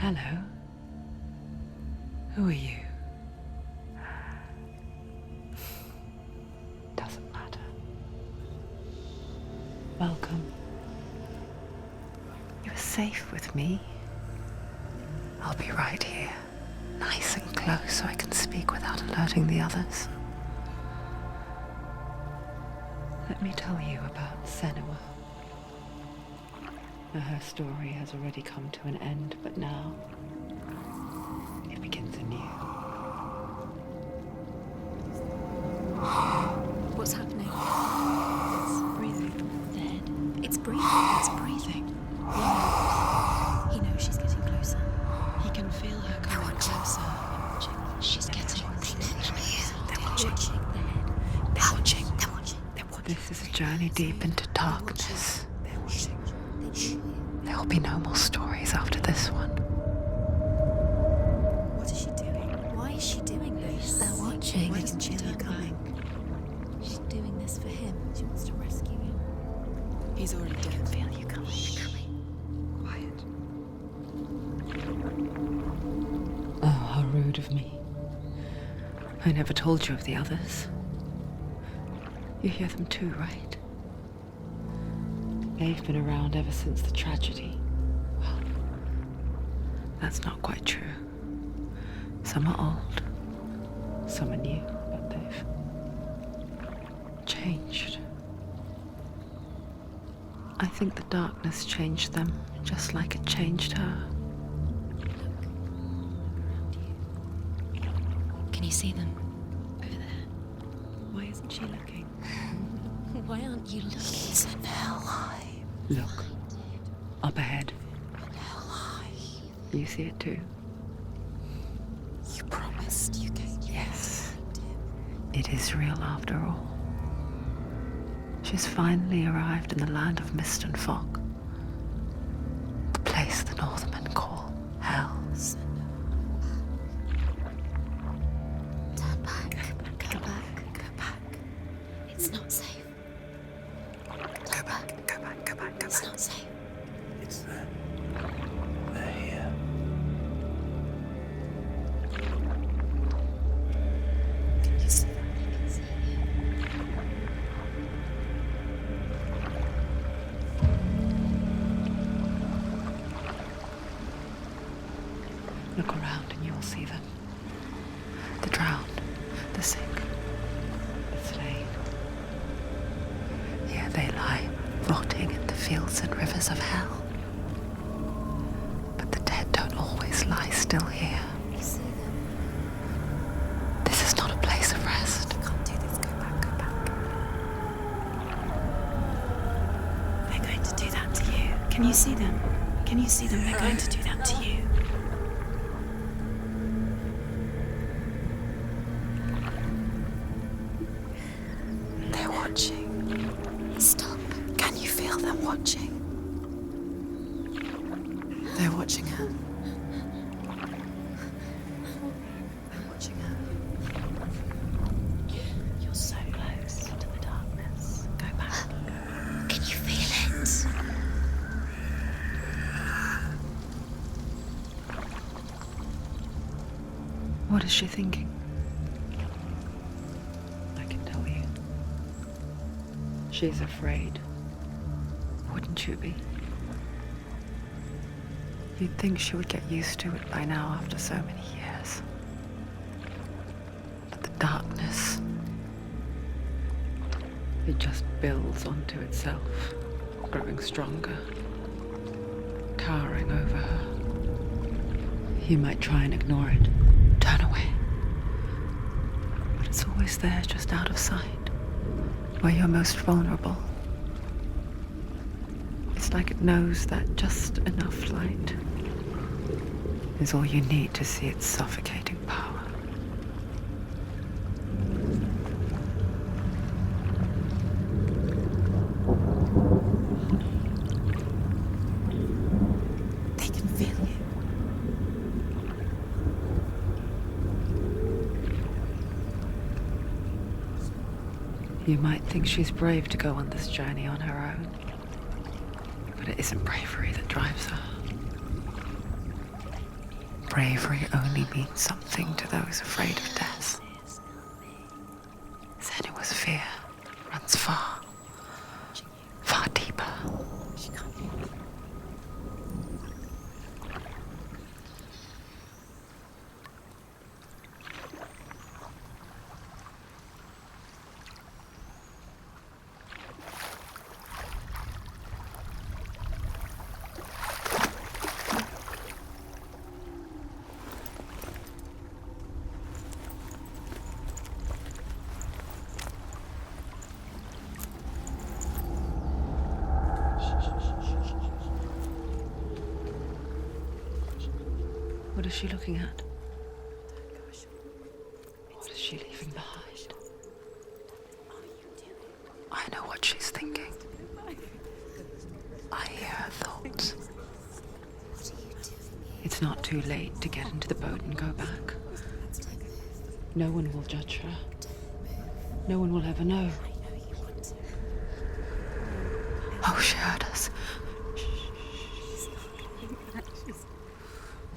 Hello. Who are you? Doesn't matter. Welcome. You're safe with me. I'll be right here, nice and close so I can speak without alerting the others. Let me tell you about Senua. Her story has already come to an end, but now it begins anew. What's happening? It's breathing. Dead. It's breathing. It's breathing. Yeah. He knows she's getting closer. He can feel her coming closer. She's getting closer. They're watching. They're watching. They're watching. They're watching. This is a journey deep into darkness. They're watching. There will be no more stories after this one. What is she doing? Why is she doing this? They're watching. Why doesn't she turn back? She's doing this for him. She wants to rescue him. He's already dead. I can feel you coming. Quiet. Oh, how rude of me. I never told you of the others. You hear them too, right? They've been around ever since the tragedy. Well, that's not quite true. Some are old, some are new, but they've changed. I think the darkness changed them, just like it changed her. Can you see them? Over there. Why isn't she looking? Why aren't you looking? He's in hell high. Look, up ahead. Hell high. You see it too? You promised you gave. Yes. It is real after all. She's finally arrived in the land of mist and fog. The place the Northmen call Hell. Turn back. Go back. Go back. It's not safe. Go back, go back, go back, go It's back. not safe. It's them. They're here. Can you see them? I can see you. Look around and you'll see them. The drowned, the sick, the slain. Here they lie, rotting in the fields and rivers of hell. But the dead don't always lie still here. You see them? This is not a place of rest. You can't do this. Go back. Go back. They're going to do that to you. Can you see them? Can you see them? They're going to do that to you. They're watching. Stop. Can you feel them watching? They're watching her. They're watching her. You're so close to the darkness. Go back. Can you feel it? What is she thinking? I can tell you. She's afraid. Wouldn't you be? You'd think she would get used to it by now after so many years. But the darkness, it just builds onto itself, growing stronger, towering over her. You might try and ignore it, turn away. But it's always there, just out of sight, where you're most vulnerable. It's like it knows that just enough light is all you need to see its suffocating power. They can feel you. You might think she's brave to go on this journey on her own, but it isn't bravery that drives her. bravery only means something to those afraid of death. Senua's fear runs far, far deeper. What is she looking at? What is she leaving behind? I know what she's thinking. I hear her thoughts. It's not too late to get into the boat and go back. No one will judge her. No one will ever know. Oh, she heard us.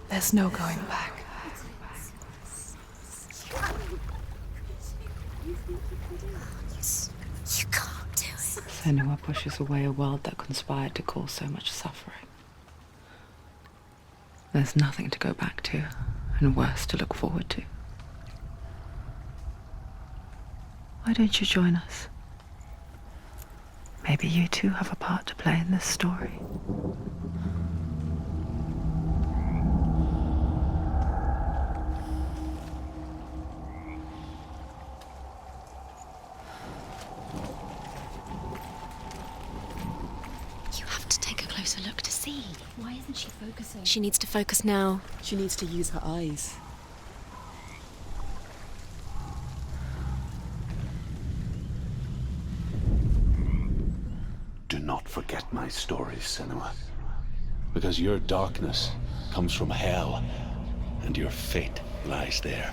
There's no going back. You can't do it. Senua pushes away a world that conspired to cause so much suffering. There's nothing to go back to, and worse to look forward to. Why don't you join us? Maybe you too have a part to play in this story. A look to see. Why isn't she focusing? She needs to focus now. She needs to use her eyes. Do not forget my stories, Senua. Because your darkness comes from hell, and your fate lies there.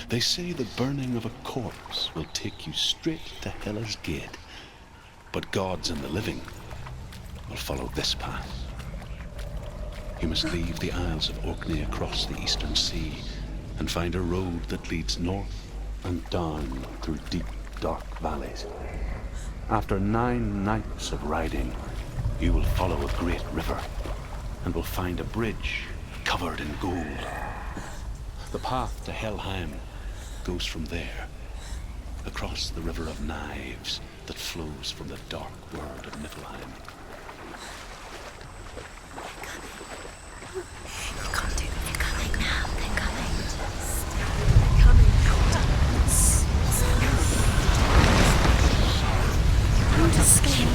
They say the burning of a corpse will take you straight to Hela's gate, but gods and the living will follow this path. You must leave the Isles of Orkney across the eastern sea and find a road that leads north and down through deep, dark valleys. After 9 nights of riding, you will follow a great river and will find a bridge covered in gold. The path to Helheim goes from there, across the River of Knives that flows from the dark world of Niflheim. You can't do it. They're coming now. They're coming. They're coming. You won't escape.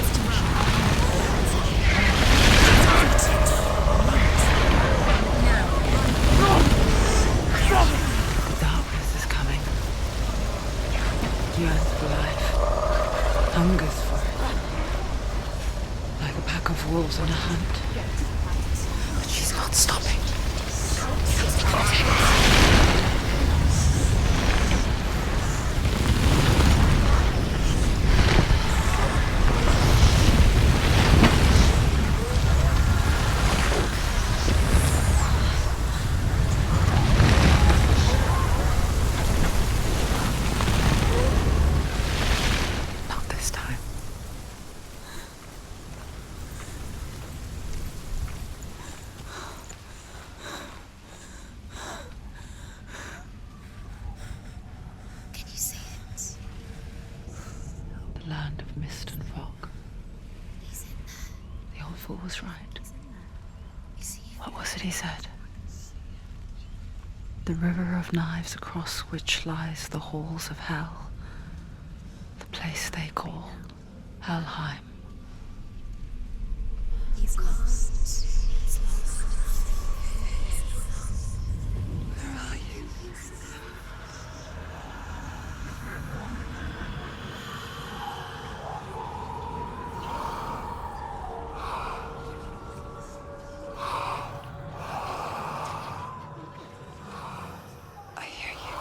Darkness is coming. Yearns for life. Hungers for it. Like a pack of wolves on a hunt. But she's not stopping. Not this time. Can you see it? The land of mist and fog. He's in there. The old fool was right. You see it? What was it he said? The river of knives across which lies the halls of hell. The place they call Helheim. He's lost. He's lost. Where are you? I hear you.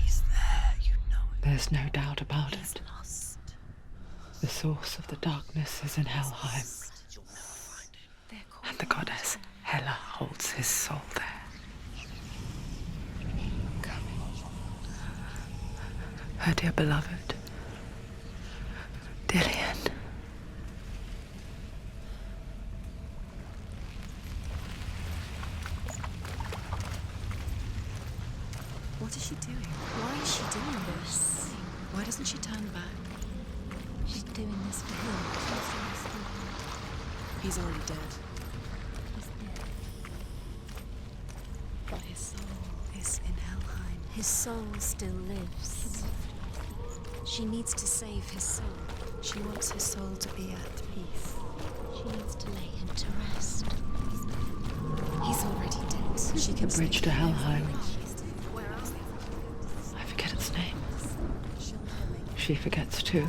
He's there, you know it. There's no doubt about He's it. lost. The source of the darkness is in Helheim, and the goddess Hela holds his soul there. Her dear beloved, Dillian. What is she doing? Why is she doing this? Why doesn't she turn back? She's doing this for him. He's already dead. He's dead. But his soul is in Helheim. His soul still lives. She needs to save his soul. She wants his soul to be at peace. She needs to lay him to rest. He's already dead. She can The bridge save to him. Helheim. I forget its name. She forgets too.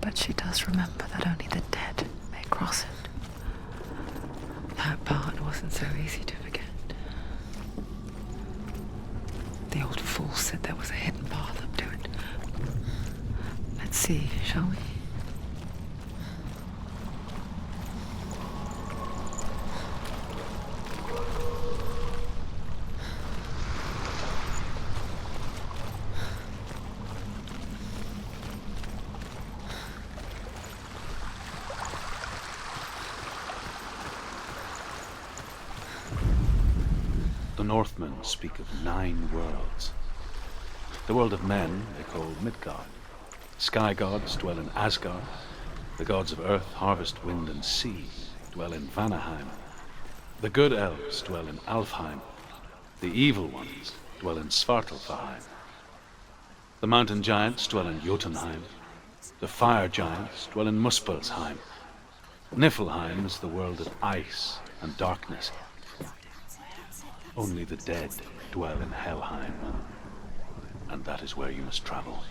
But she does remember that only the dead may cross it. That part wasn't so easy to forget. The old fool said there was a hidden path up to it. Let's see, shall we? The Northmen speak of 9 worlds. The world of men they call Midgard. Sky gods dwell in Asgard. The gods of earth, harvest, wind, and sea dwell in Vanaheim. The good elves dwell in Alfheim. The evil ones dwell in Svartalfheim. The mountain giants dwell in Jotunheim. The fire giants dwell in Muspelheim. Niflheim is the world of ice and darkness. Only the dead dwell in Helheim, and that is where you must travel.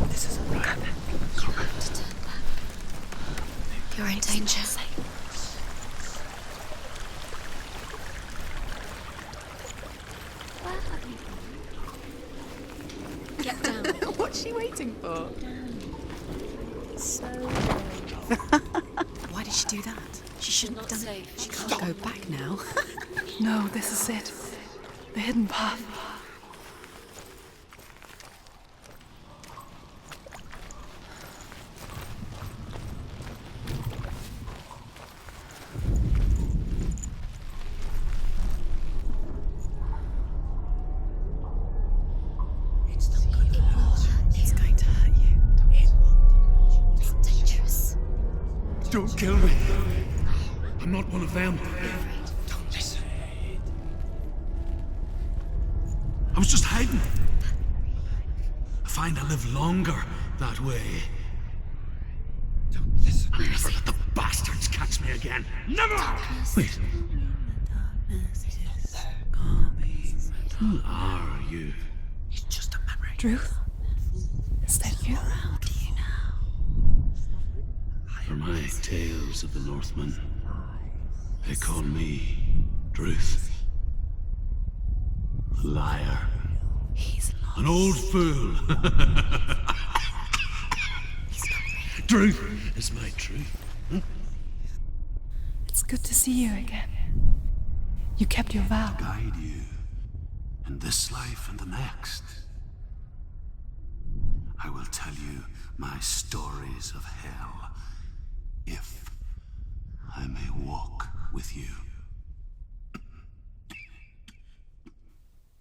This isn't right. You're in danger. Get down. What's she waiting for? So Why did she do that? She shouldn't have Not done it. safe. She can't go back now. No, this is it. The hidden path. It's going to hurt you. it's dangerous. Don't kill me. I'm not one of them. Don't listen. I was just hiding. I find I live longer that way. Don't listen. Never let the bastards catch me again. Never! Wait, who are you? It's just a memory. Druth? Is that you? How do you now? For my tales of the Northmen, they call me Druth. A liar. He's lost. An old fool. Druth is my truth. It's good to see you again. You kept your vow. Guide you in this life and the next. I will tell you my stories of hell, if I may walk with you.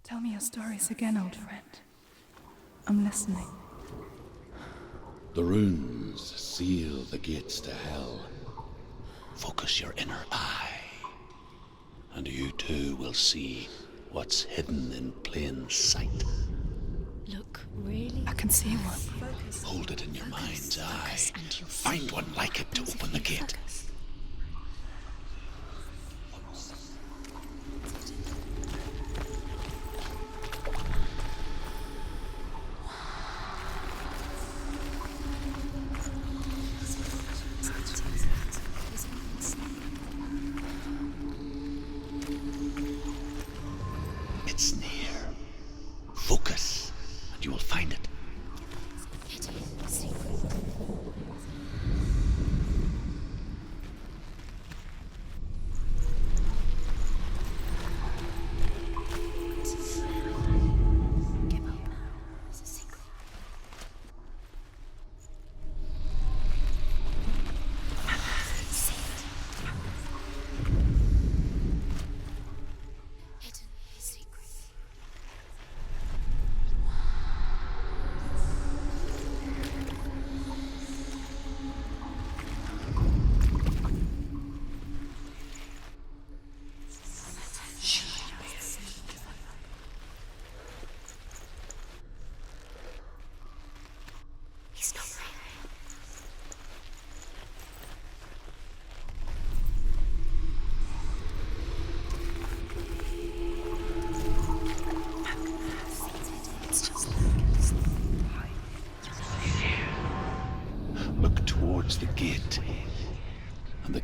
Tell me your stories again, old friend. I'm listening. The runes seal the gates to hell. Focus your inner eye, and you too will see what's hidden in plain sight. Look really. I can see one. Hold it in your mind's eye. Focus and you'll see. Find one like it to open the gate. Focus.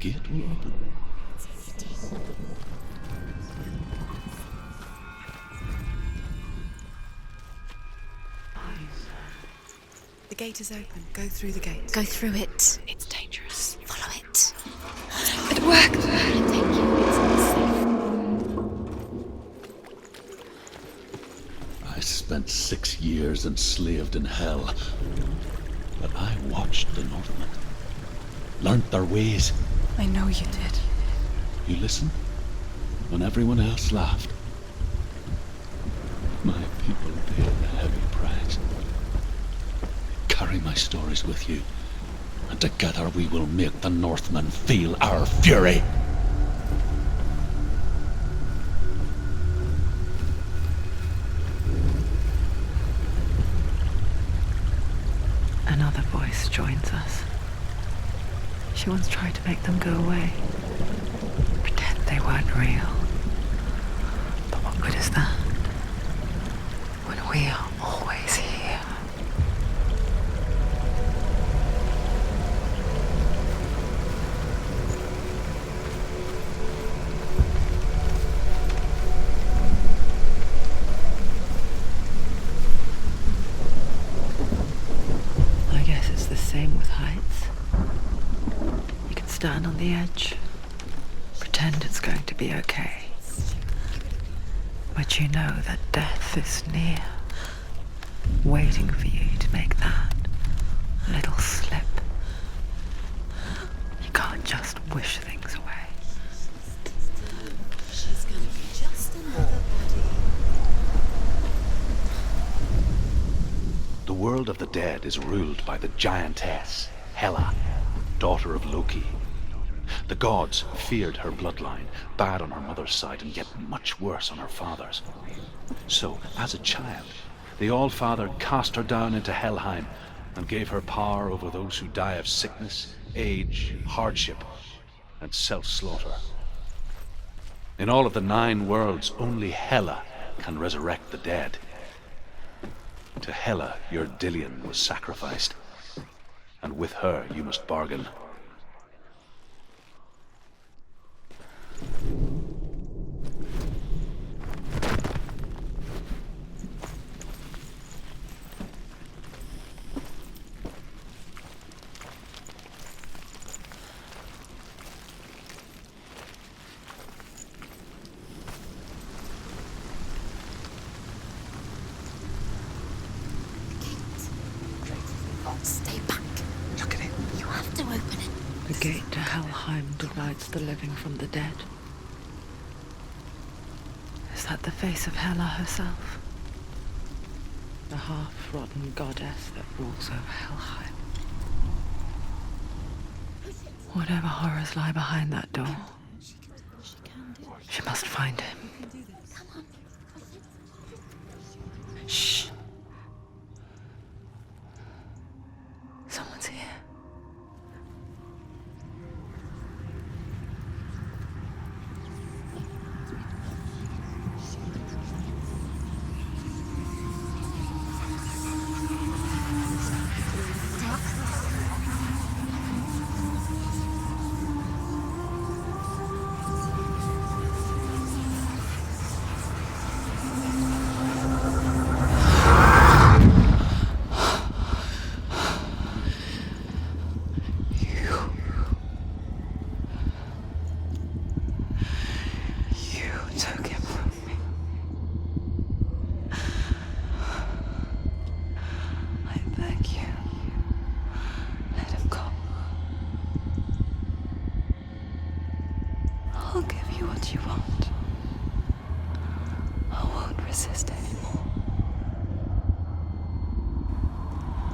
gate will open. The gate is open. Go through the gate. Go through it. It's dangerous. Follow it. It worked. Thank you. It's safe. I spent 6 years enslaved in hell, but I watched the Northmen, learnt their ways. I know you did. You listened when everyone else laughed. My people paid a heavy price. Carry my stories with you, and together we will make the Northmen feel our fury. Another voice joins us. She once tried to make them go away. Pretend they weren't real. But what good is that? When we are always here. I guess it's the same with heights. You can stand on the edge, pretend it's going to be okay. But you know that death is near, waiting for you to make that little slip. You can't just wish things away. She's gonna be just another body. The world of the dead is ruled by the giantess, Hela, daughter of Loki. The gods feared her bloodline, bad on her mother's side and yet much worse on her father's. So, as a child, the All-Father cast her down into Helheim and gave her power over those who die of sickness, age, hardship, and self-slaughter. In all of the 9 worlds, only Hela can resurrect the dead. To Hela, your Dillion was sacrificed, and with her you must bargain. Stay back. Look at it. You have to open it. The gate to Helheim divides the living from the dead. Is that the face of Hela herself? The half-rotten goddess that rules over Helheim. Whatever horrors lie behind that door, she must find him. Shh. Someone's here. I'll give you what you want. I won't resist anymore.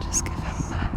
Just give him back.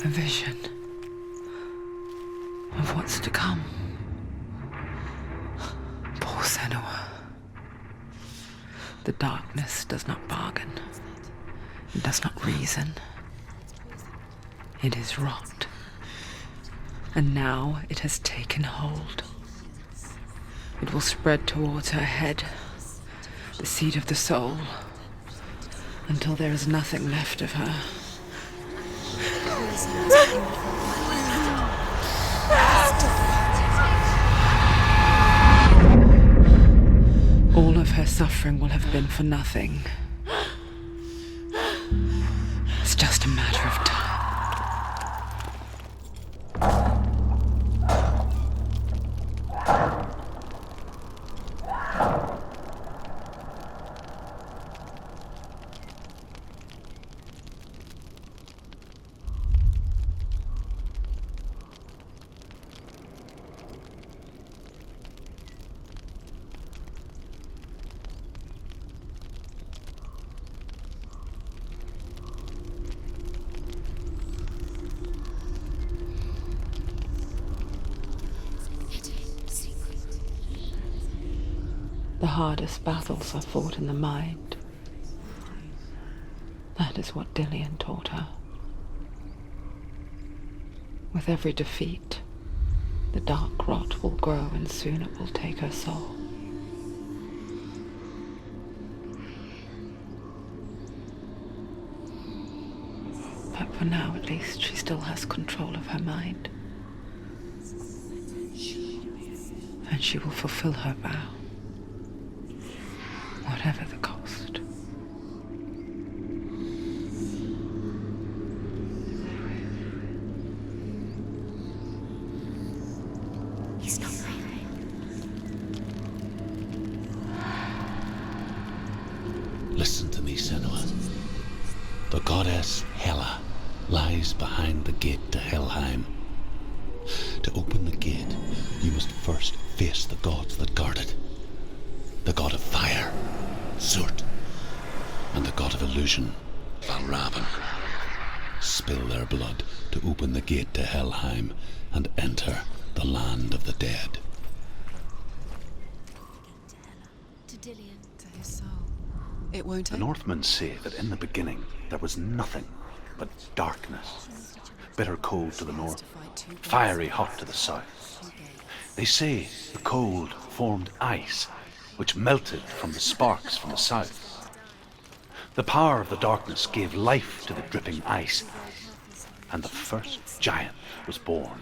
A vision of what's to come. Poor Senua. The darkness does not bargain. It does not reason. It is rot. And now it has taken hold. It will spread towards her head, the seat of the soul, until there is nothing left of her. All of her suffering will have been for nothing. It's just a matter of time. The hardest battles are fought in the mind. That is what Dillian taught her. With every defeat, the dark rot will grow and soon it will take her soul. But for now, at least, she still has control of her mind. And she will fulfill her vow. Whatever the cost. He's not breathing. Listen to me, Senua. The goddess Hela lies behind the gate to Helheim. To open the gate, you must first face the gods that guard it. The god of fire, Surt, and the god of illusion, Valravan. Spill their blood to open the gate to Helheim and enter the land of the dead. To Dillian. To his soul. It won't The Northmen say that in the beginning there was nothing but darkness. Bitter cold to the north, fiery hot to the south. They say the cold formed ice, which melted from the sparks from the south. The power of the darkness gave life to the dripping ice, and the first giant was born,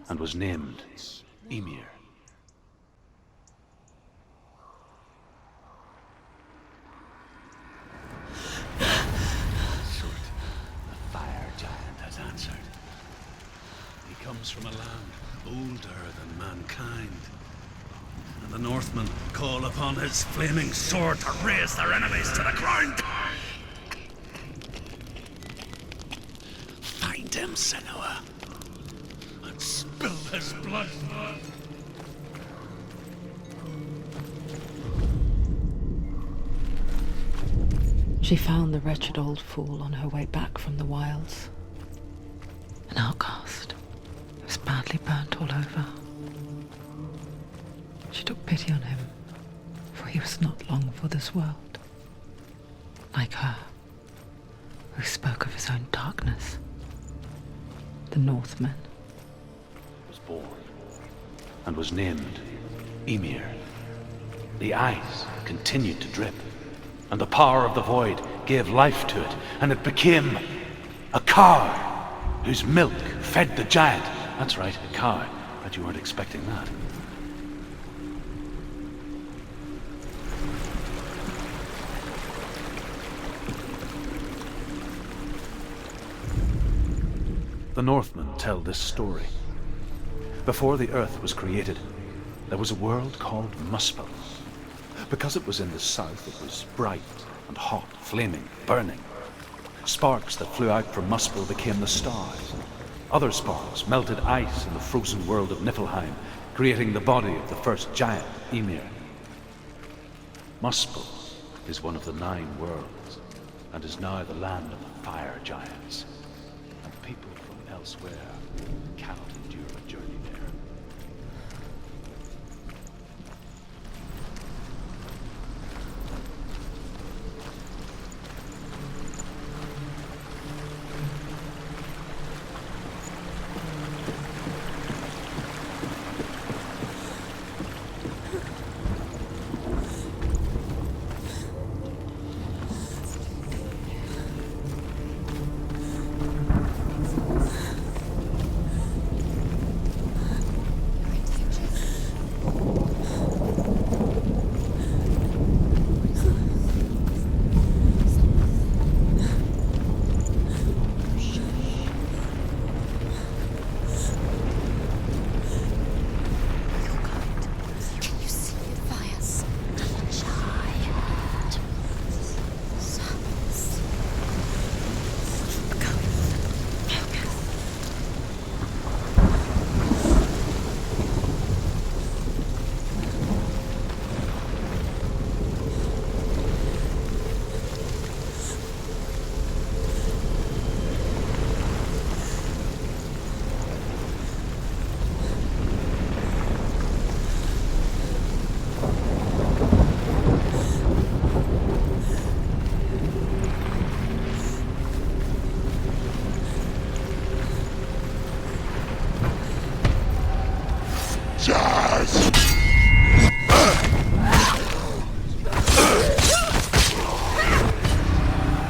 and was named Ymir. Surt, the fire giant, has answered. He comes from a land older than mankind. And the Northmen call upon his flaming sword to raze their enemies to the ground. Find him, Senua, and spill his blood. She found the wretched old fool on her way back from the wilds. An outcast. He was badly burnt all over. She took pity on him, for he was not long for this world. Like her, who spoke of his own darkness. The Northman Was born, and was named Ymir. The ice continued to drip, and the power of the void gave life to it, and it became a cow, whose milk fed the giant. That's right, a cow. Bet you weren't expecting that. The Northmen tell this story. Before the earth was created, there was a world called Muspel. Because it was in the south, it was bright and hot, flaming, burning. Sparks that flew out from Muspel became the stars. Other sparks melted ice in the frozen world of Niflheim, creating the body of the first giant, Ymir. Muspel is one of the 9 worlds, and is now the land of the fire giants. And people elsewhere cannot endure a journey there.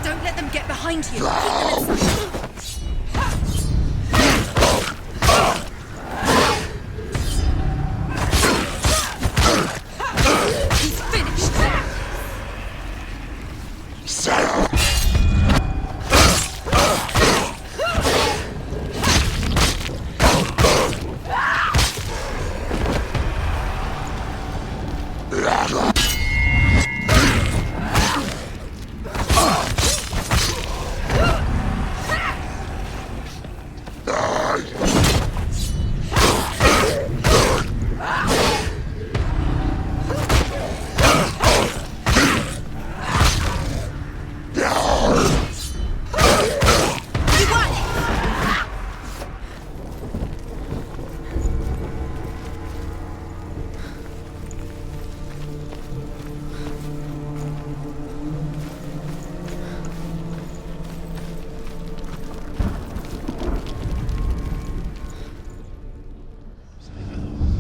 Don't let them get behind you. Keep them inside. He's finished.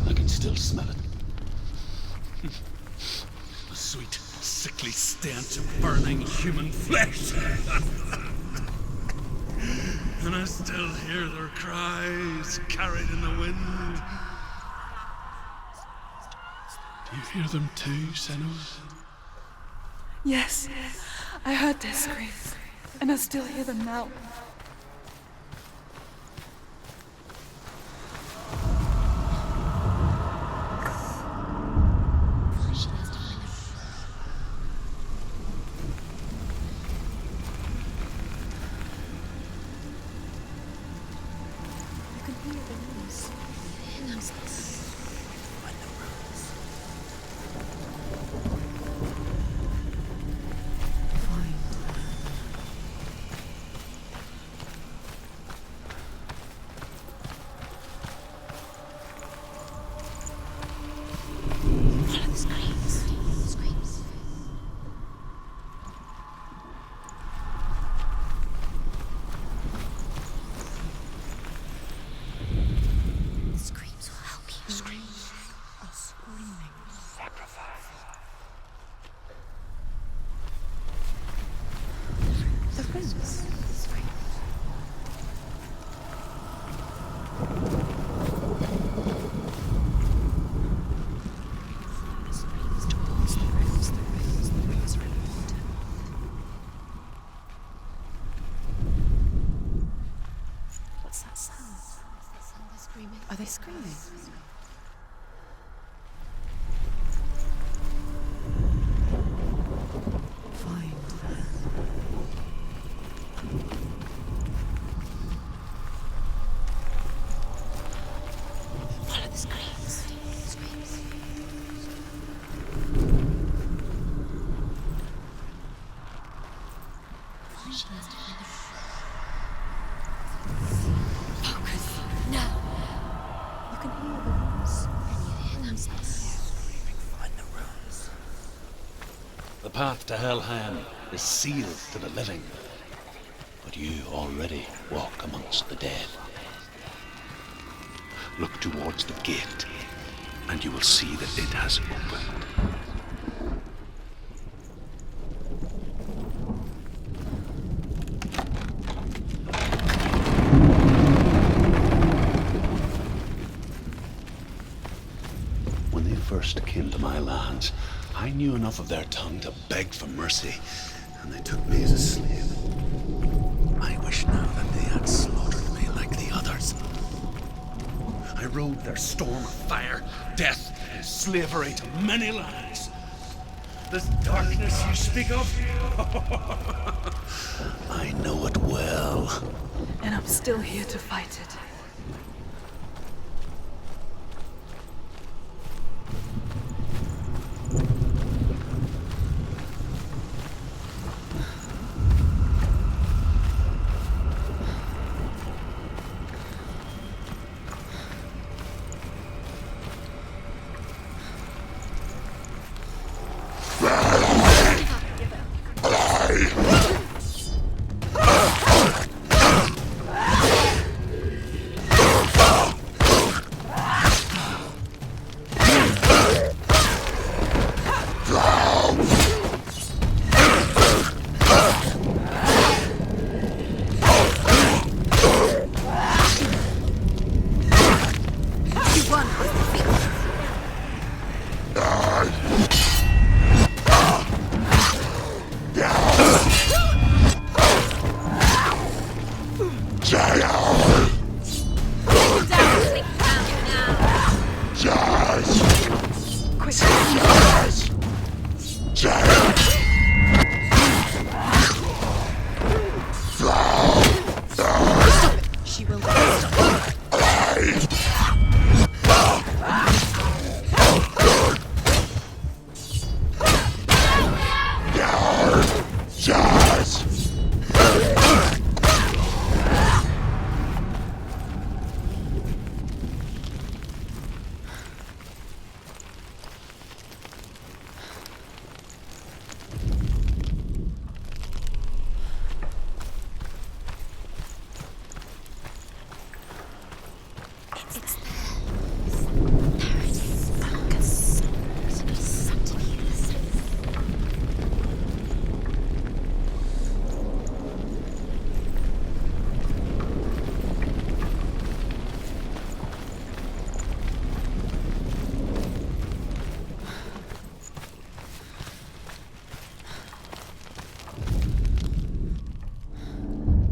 I can still smell it. The sweet, sickly stench of burning human flesh. And I still hear their cries carried in the wind. Do you hear them too, Senua? Yes, I heard their screams, and I still hear them now. You can hear the noise. Follow the screams. Screams. The screams will help you. Screams are screaming. Sacrifice. The rooms. Screams. The screams towards the rooms. The rooms. The rooms are important. What's that sound? Is that sound they're screaming? Are they screaming? Find them. Follow the screams. Screams. Find them. path to Helheim is sealed to the living, but you already walk amongst the dead. Look towards the gate, and you will see that it has opened. When they first came to my lands, I knew enough of their tongue to beg for mercy, and they took me as a slave. I wish now that they had slaughtered me like the others. I rode their storm of fire, death, and slavery to many lands. This darkness you speak of, I know it well. And I'm still here to fight it.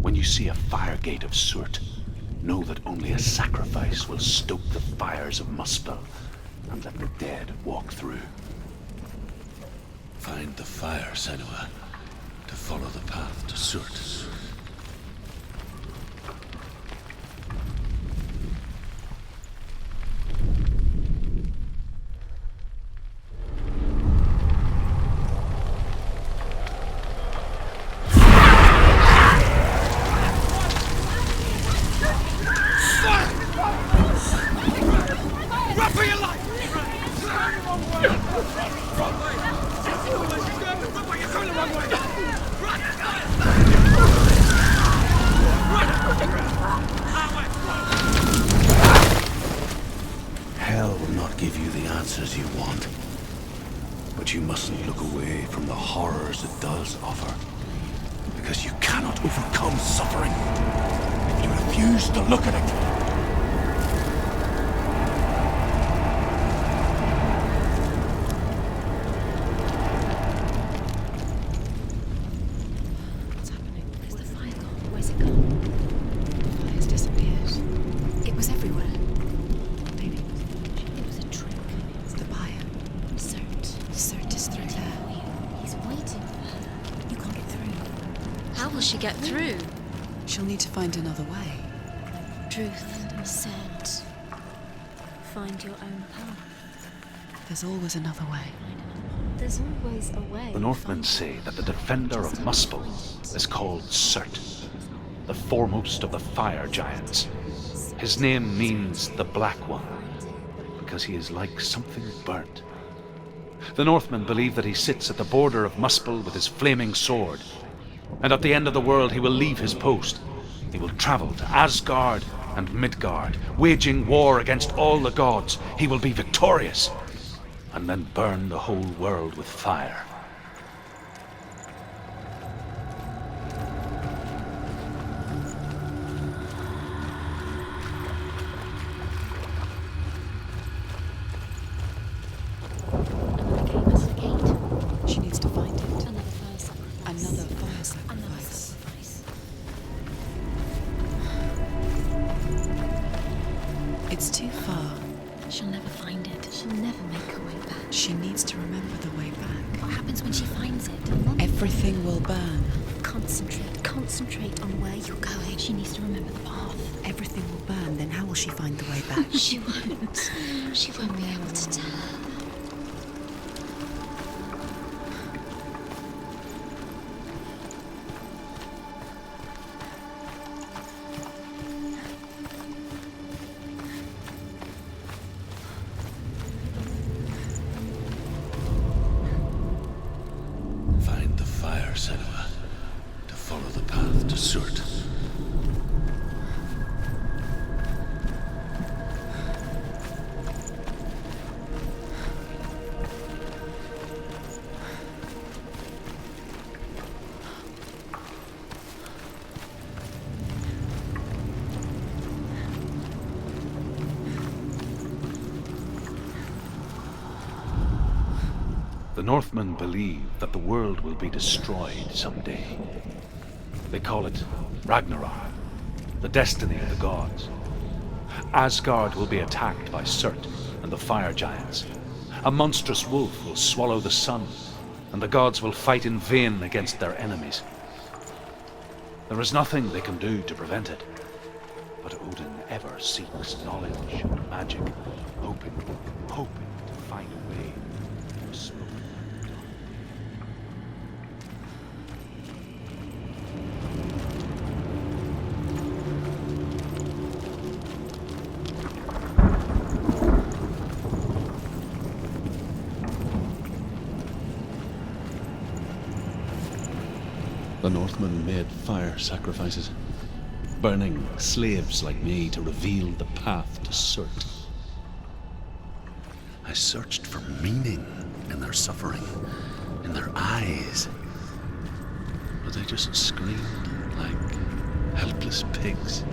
When you see a fire gate of Surt, know that only a sacrifice will stoke the fires of Muspel and let the dead walk through. Find the fire, Senua, to follow the path to Surt. Hell will not give you the answers you want, but you mustn't look away from the horrors it does offer, because you cannot overcome suffering if you refuse to look at it. Get through. She'll need to find another way. Truth said, find your own path. There's always another way. There's always a way. The Northmen say that the defender of Muspel is called Surt, the foremost of the fire giants. His name means the Black One, because he is like something burnt, The Northmen believe that he sits at the border of Muspel with his flaming sword. And at the end of the world he will leave his post. He will travel to Asgard and Midgard, waging war against all the gods. He will be victorious, and then burn the whole world with fire. Another gate. She needs to find it. Another fire sacrifice. Another fire Another sacrifice. sacrifice. It's too far. She'll never find it. She'll never make her way back. She needs to remember the way back. What happens when she finds it? Everything will burn. Concentrate on where you're going. She needs to remember the path. Everything will burn, then how will she find the way back? She won't. She won't be able to tell. Find the fire, Senua, to follow the path to Surt. The Northmen believe that the world will be destroyed someday. They call it Ragnarok, the destiny of the gods. Asgard will be attacked by Surt and the fire giants. A monstrous wolf will swallow the sun, and the gods will fight in vain against their enemies. There is nothing they can do to prevent it, but Odin ever seeks knowledge and magic, hoping to find a way to smoke. The Northmen made fire sacrifices, burning slaves like me to reveal the path to Surt. I searched for meaning in their suffering, in their eyes, but they just screamed like helpless pigs.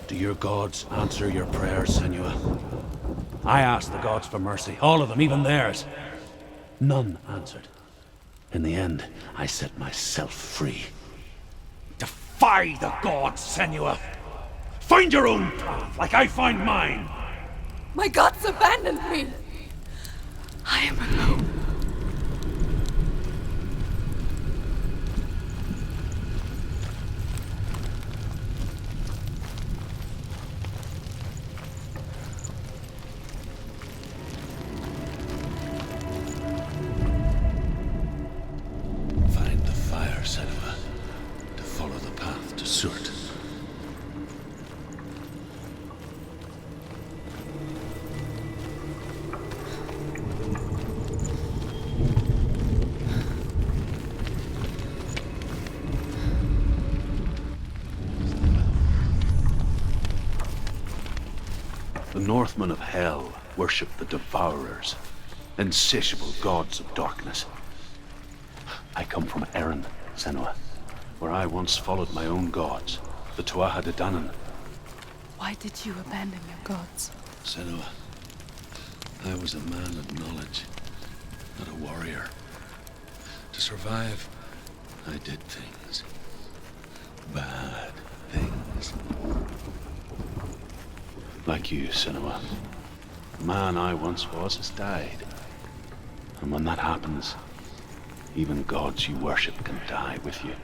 Do your gods answer your prayers, Senua? I asked the gods for mercy, all of them, even theirs. None answered. In the end, I set myself free. Defy the gods, Senua! Find your own path, like I find mine! My gods abandoned me! I am alone. Find the fire, Senua, to follow the path to Surt. Northmen of Hell worship the Devourers, insatiable gods of darkness. I come from Erin, Senua, where I once followed my own gods, the Tuatha De Danann. Why did you abandon your gods? Senua, I was a man of knowledge, not a warrior. To survive, I did things. Bad things. Like you, Senua. The man I once was has died. And when that happens, even gods you worship can die with you.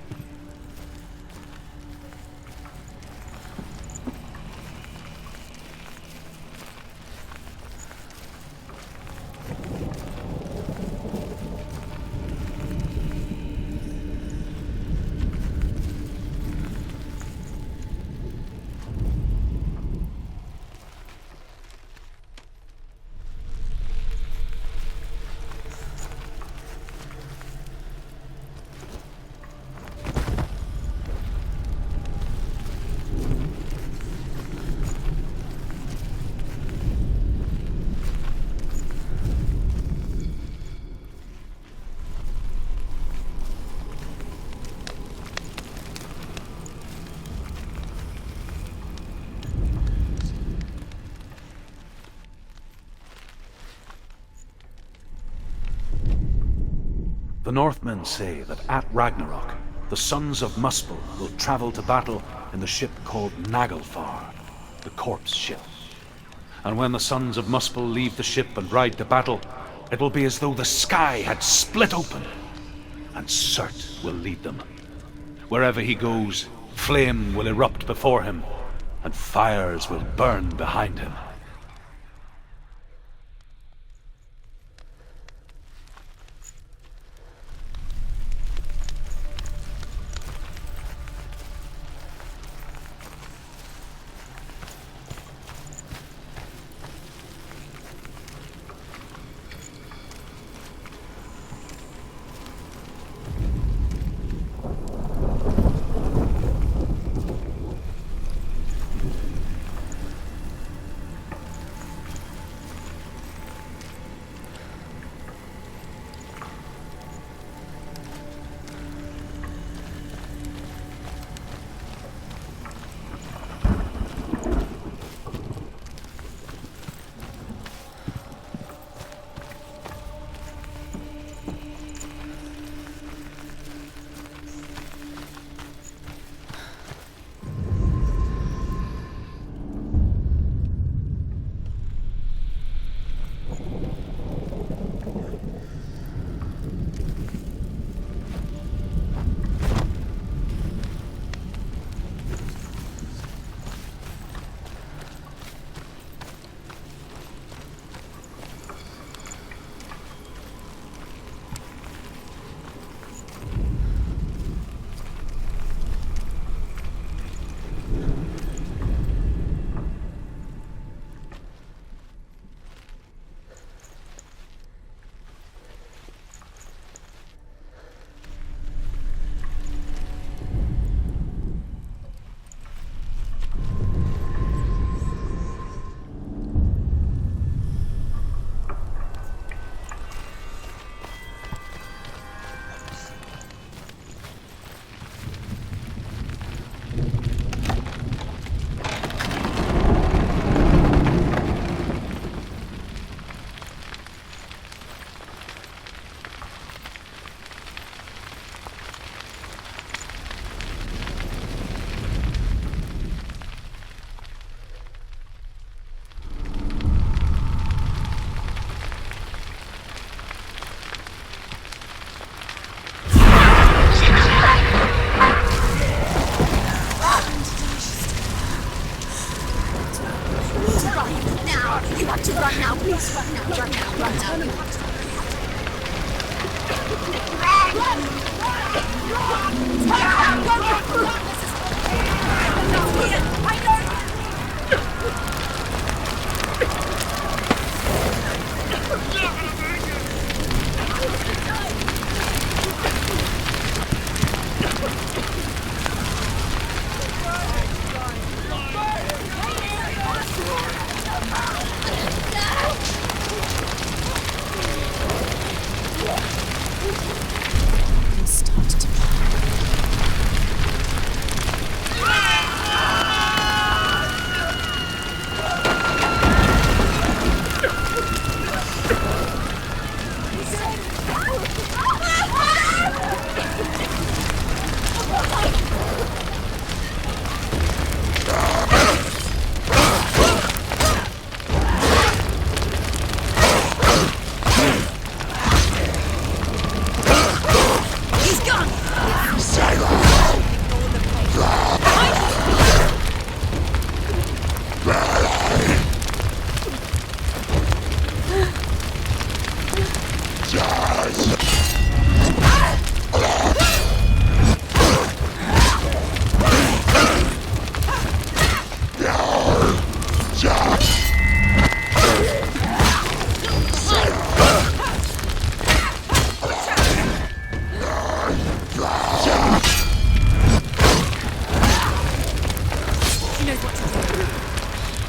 The Northmen say that at Ragnarok, the sons of Muspel will travel to battle in the ship called Naglfar, the corpse ship. And when the sons of Muspel leave the ship and ride to battle, it will be as though the sky had split open, and Surt will lead them. Wherever he goes, flame will erupt before him, and fires will burn behind him.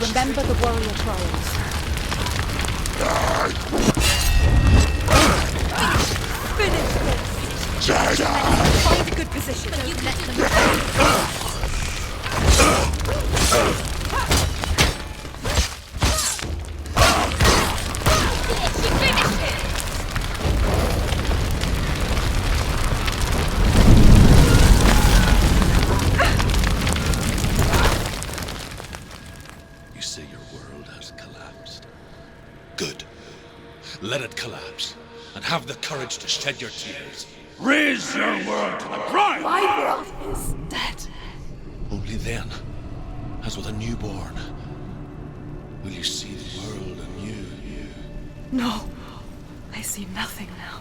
Remember the warrior trials. Finish this! Find a good position. Don't let them... You say your world has collapsed. Good. Let it collapse, and have the courage to shed your tears. Raise your world to the ground! My world is dead. Only then, as with a newborn, will you see the world anew. No, I see nothing now.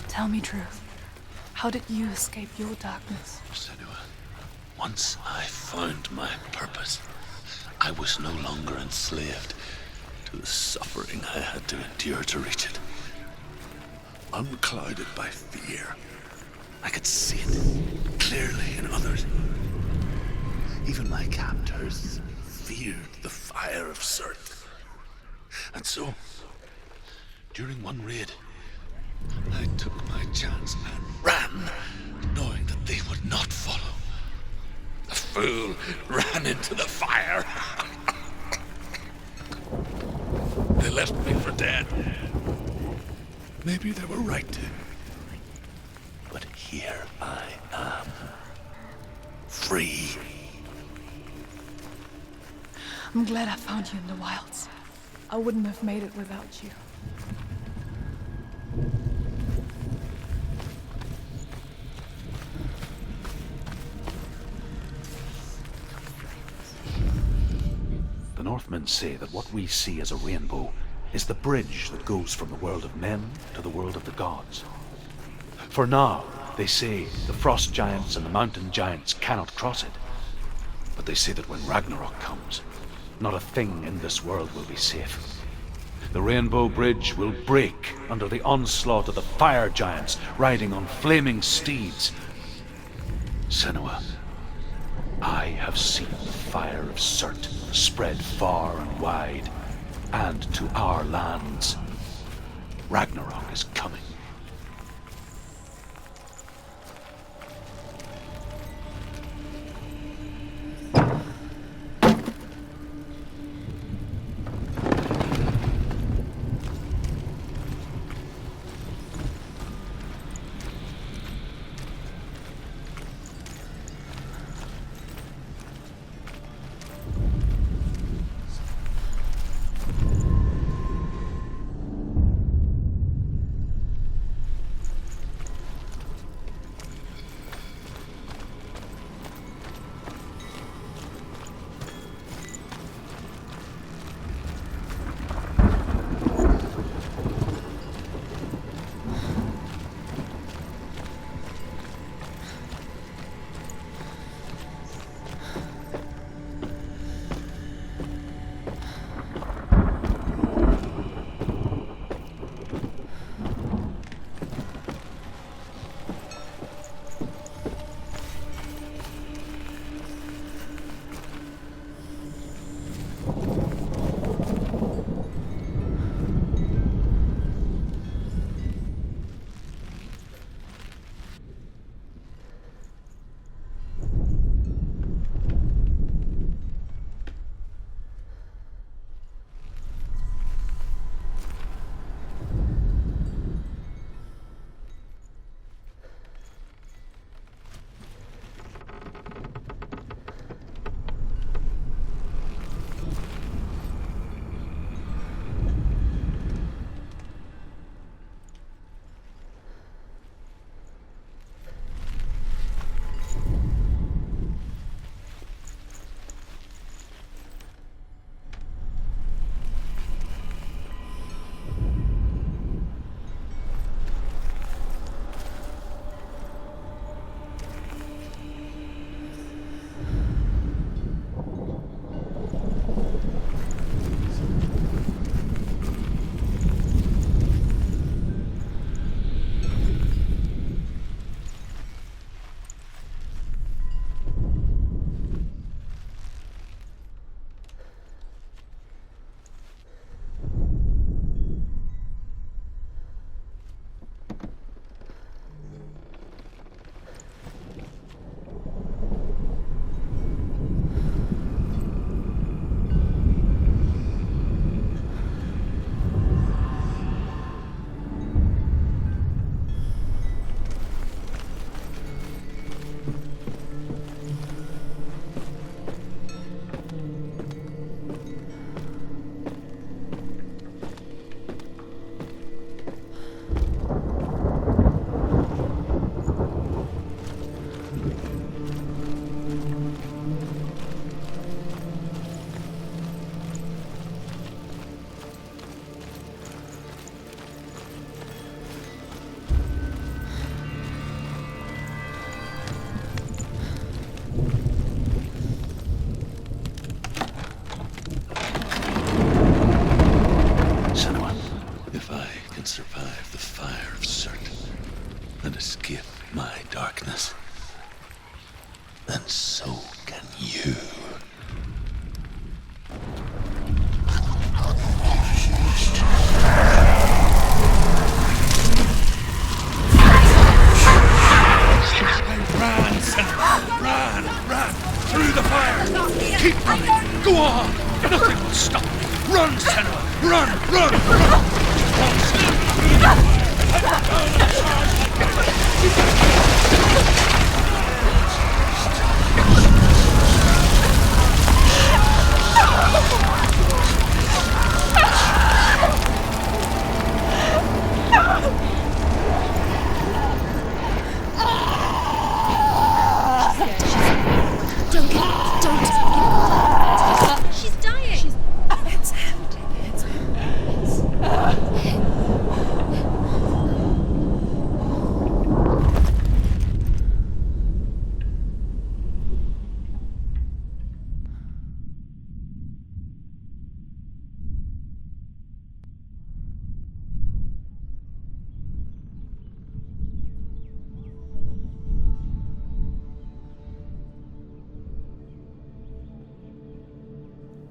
Tell me truth. How did you escape your darkness? Senua, once I found my purpose, I was no longer enslaved to the suffering I had to endure to reach it. Unclouded by fear, I could see it clearly in others. Even my captors feared the fire of Surt. And so, during one raid, I took my chance and ran, knowing that they would not follow. The fool ran into the fire. They left me for dead. Maybe they were right to. But here I am. Free. I'm glad I found you in the wilds. I wouldn't have made it without you. The Northmen say that what we see as a rainbow is the bridge that goes from the world of men to the world of the gods. For now, they say the frost giants and the mountain giants cannot cross it. But they say that when Ragnarok comes, not a thing in this world will be safe. The rainbow bridge will break under the onslaught of the fire giants riding on flaming steeds. Senua, I have seen the fire of Surt spread far and wide, and to our lands. Ragnarok is coming.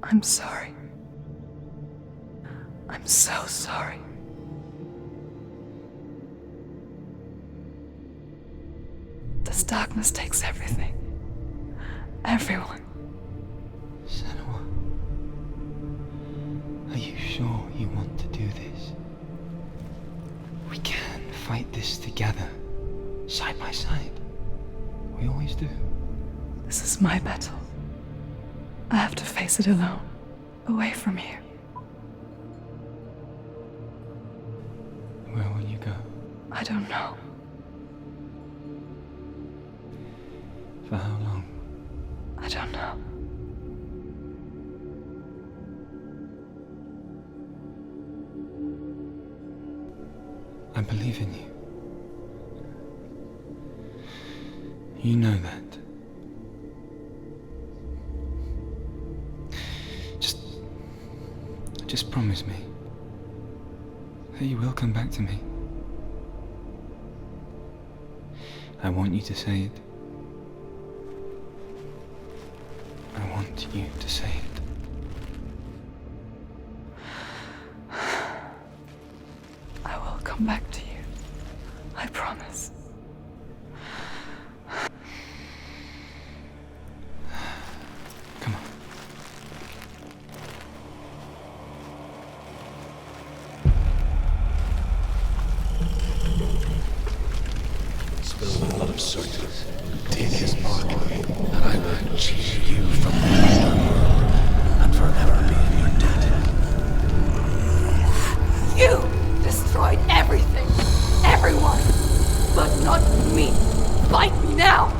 I'm sorry. I'm so sorry. This darkness takes everything. Everyone. Senua, are you sure you want to do this? We can fight this together, side by side. We always do. This is my battle. I have to face it alone, away from here. Where will you go? I don't know. For how long? I don't know. I believe in you. You know that. Just promise me that you will come back to me. I want you to say it. I want you to say it. I will come back to you. I promise. Come on. Spill the blood of Celtic, take his mark, and I will cheat you from the underworld and forever be in your debt. You destroyed everything, everyone, but not me. Fight me now.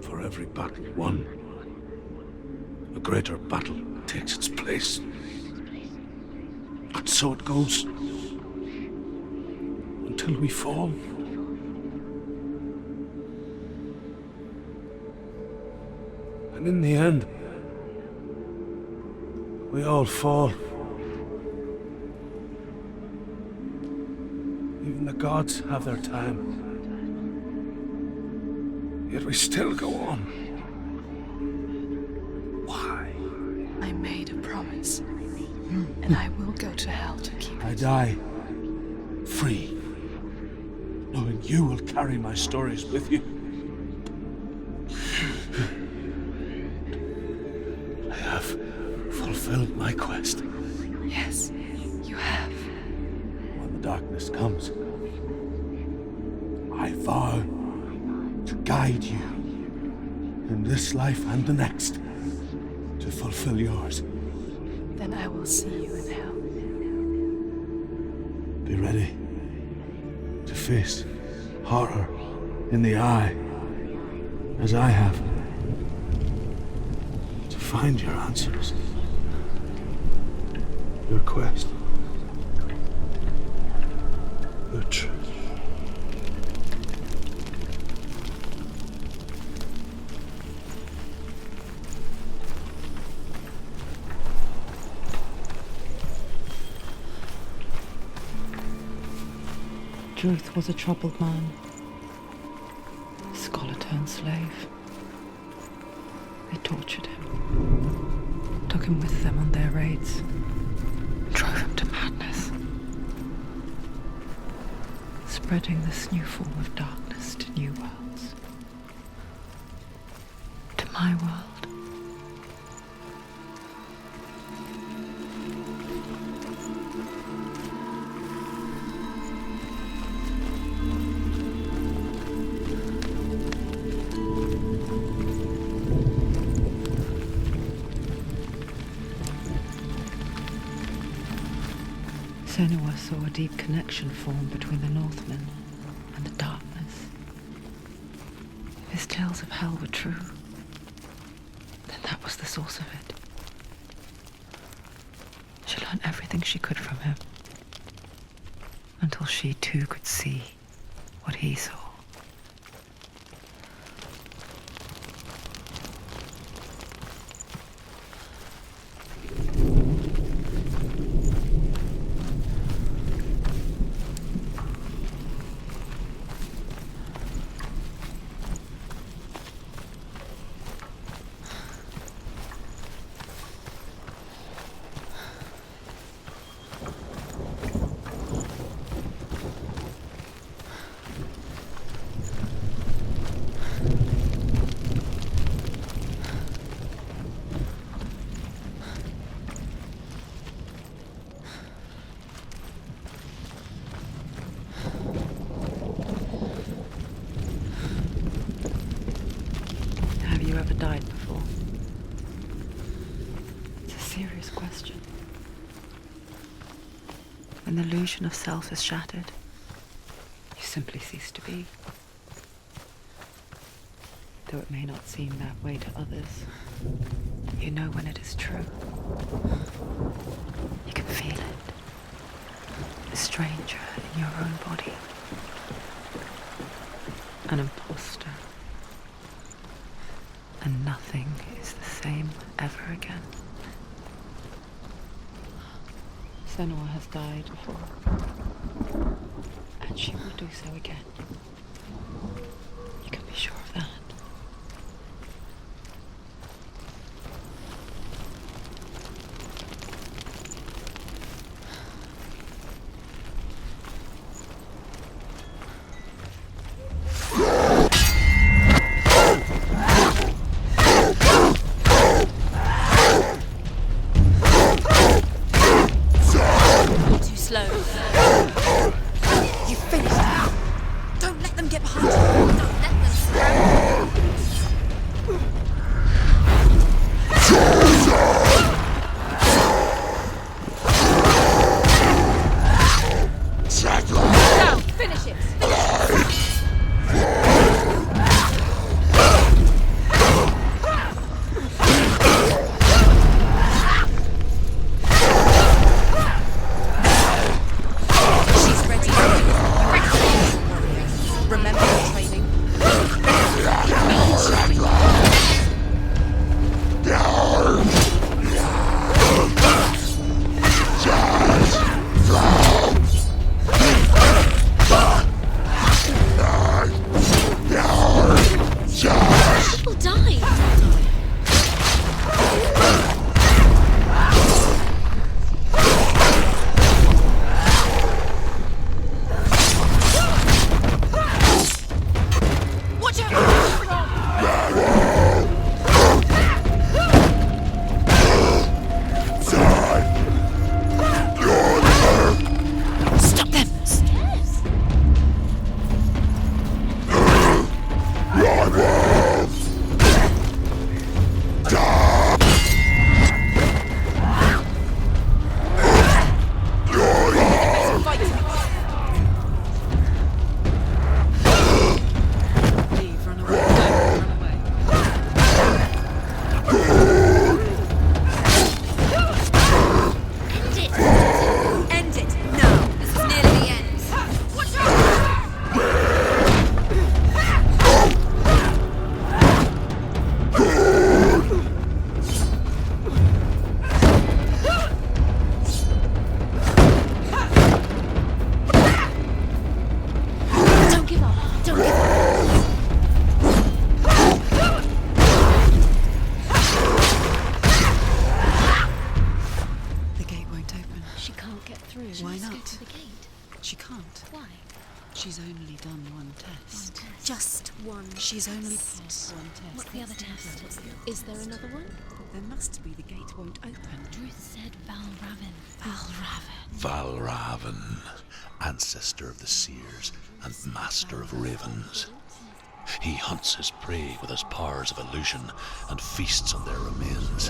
For every battle won, a greater battle takes its place. But so it goes. Until we fall. And in the end, we all fall. Even the gods have their time. Yet we still go on. Why? I made a promise, and I will go to hell to keep I it. die free, knowing you will carry my stories with you. I have fulfilled my quest. Yes, you have. When the darkness comes, I vow to guide you in this life and the next to fulfill yours. Then I will see you in hell. Be ready to face horror in the eye, as I have, to find your answers, your quest, the truth. Truth was a troubled man, scholar turned slave. They tortured him, took him with them on their raids, drove him to madness, spreading this new form of darkness to new worlds, to my world. Senua saw a deep connection form between the Northmen and the darkness. If his tales of hell were true, then that was the source of it. She learned everything she could from him, until she too could see what he saw. Have you ever died before? It's a serious question. When the illusion of self is shattered, you simply cease to be. Though it may not seem that way to others, you know when it is true. You can feel it. A stranger in your own body. An imposter. And nothing is the same ever again. Senua has died before. And she will do so again. You can be sure of that. Too slow. You finished. Don't let Don't give up. Don't give up. The gate won't open. She can't get through. Why Let's go not? to the gate. She can't. Why? She's only done one test. Just one. She's only test. passed one test. What's the other test? Is there another one? There must be. The gate won't open. Ruth said Valravn. Valravn, ancestor of the seers and master of ravens. He hunts his prey with his powers of illusion and feasts on their remains.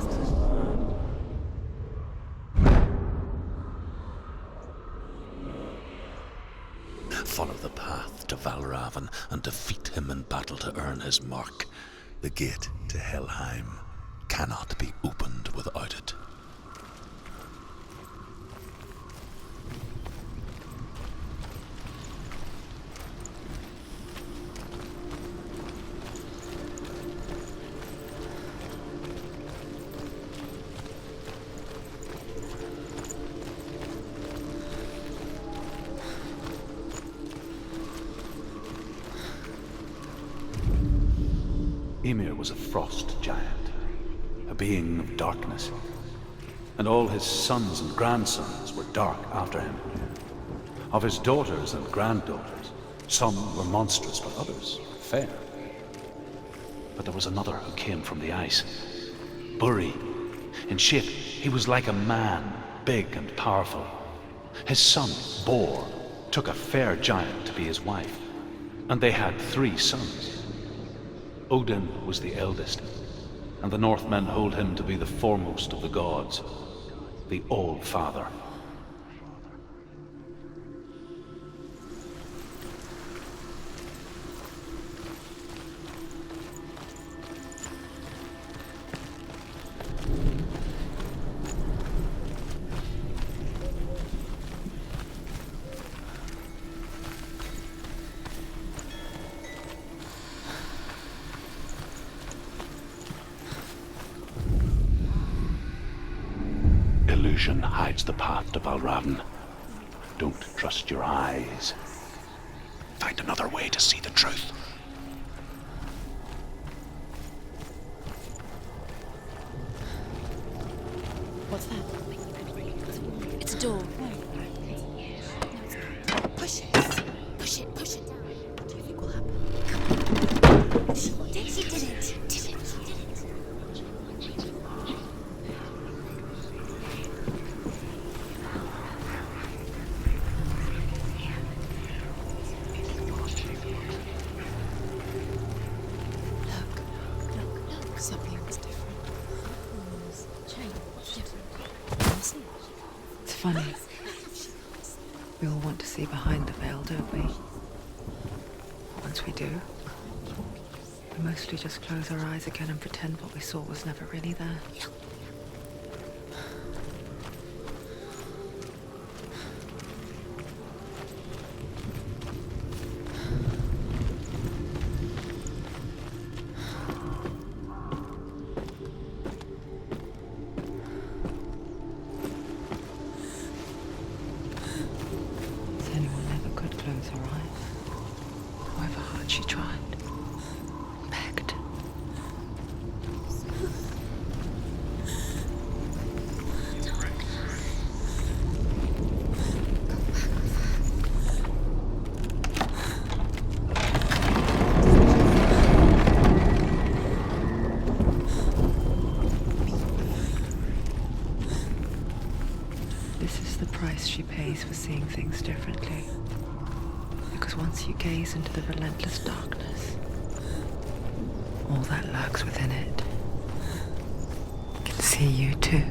Follow the path to Valravn and defeat him in battle to earn his mark. The gate to Helheim cannot be opened without it. Ymir was a frost giant, a being of darkness, and all his sons and grandsons were dark after him. Of his daughters and granddaughters, some were monstrous, but others fair. But there was another who came from the ice. Buri. In shape, he was like a man, big and powerful. His son, Bor, took a fair giant to be his wife, and they had 3 sons. Odin was the eldest, and the Northmen hold him to be the foremost of the gods, the All-Father. Illusion hides the path to Valravn. Don't trust your eyes. Find another way to see the truth. What's that? It's a door. Push it. Push it, push it. What do you think will happen? She did it. Did it. Look, something's different. Change. What's different? See? It's funny. We all want to see behind the veil, don't we? Once we do, we mostly just close our eyes again and pretend what we saw was never really there. Senua never could close her eyes, however hard she tried. Begged. This is the price she pays for seeing things differently. Because once you gaze into the relentless darkness, all that lurks within it can see you too.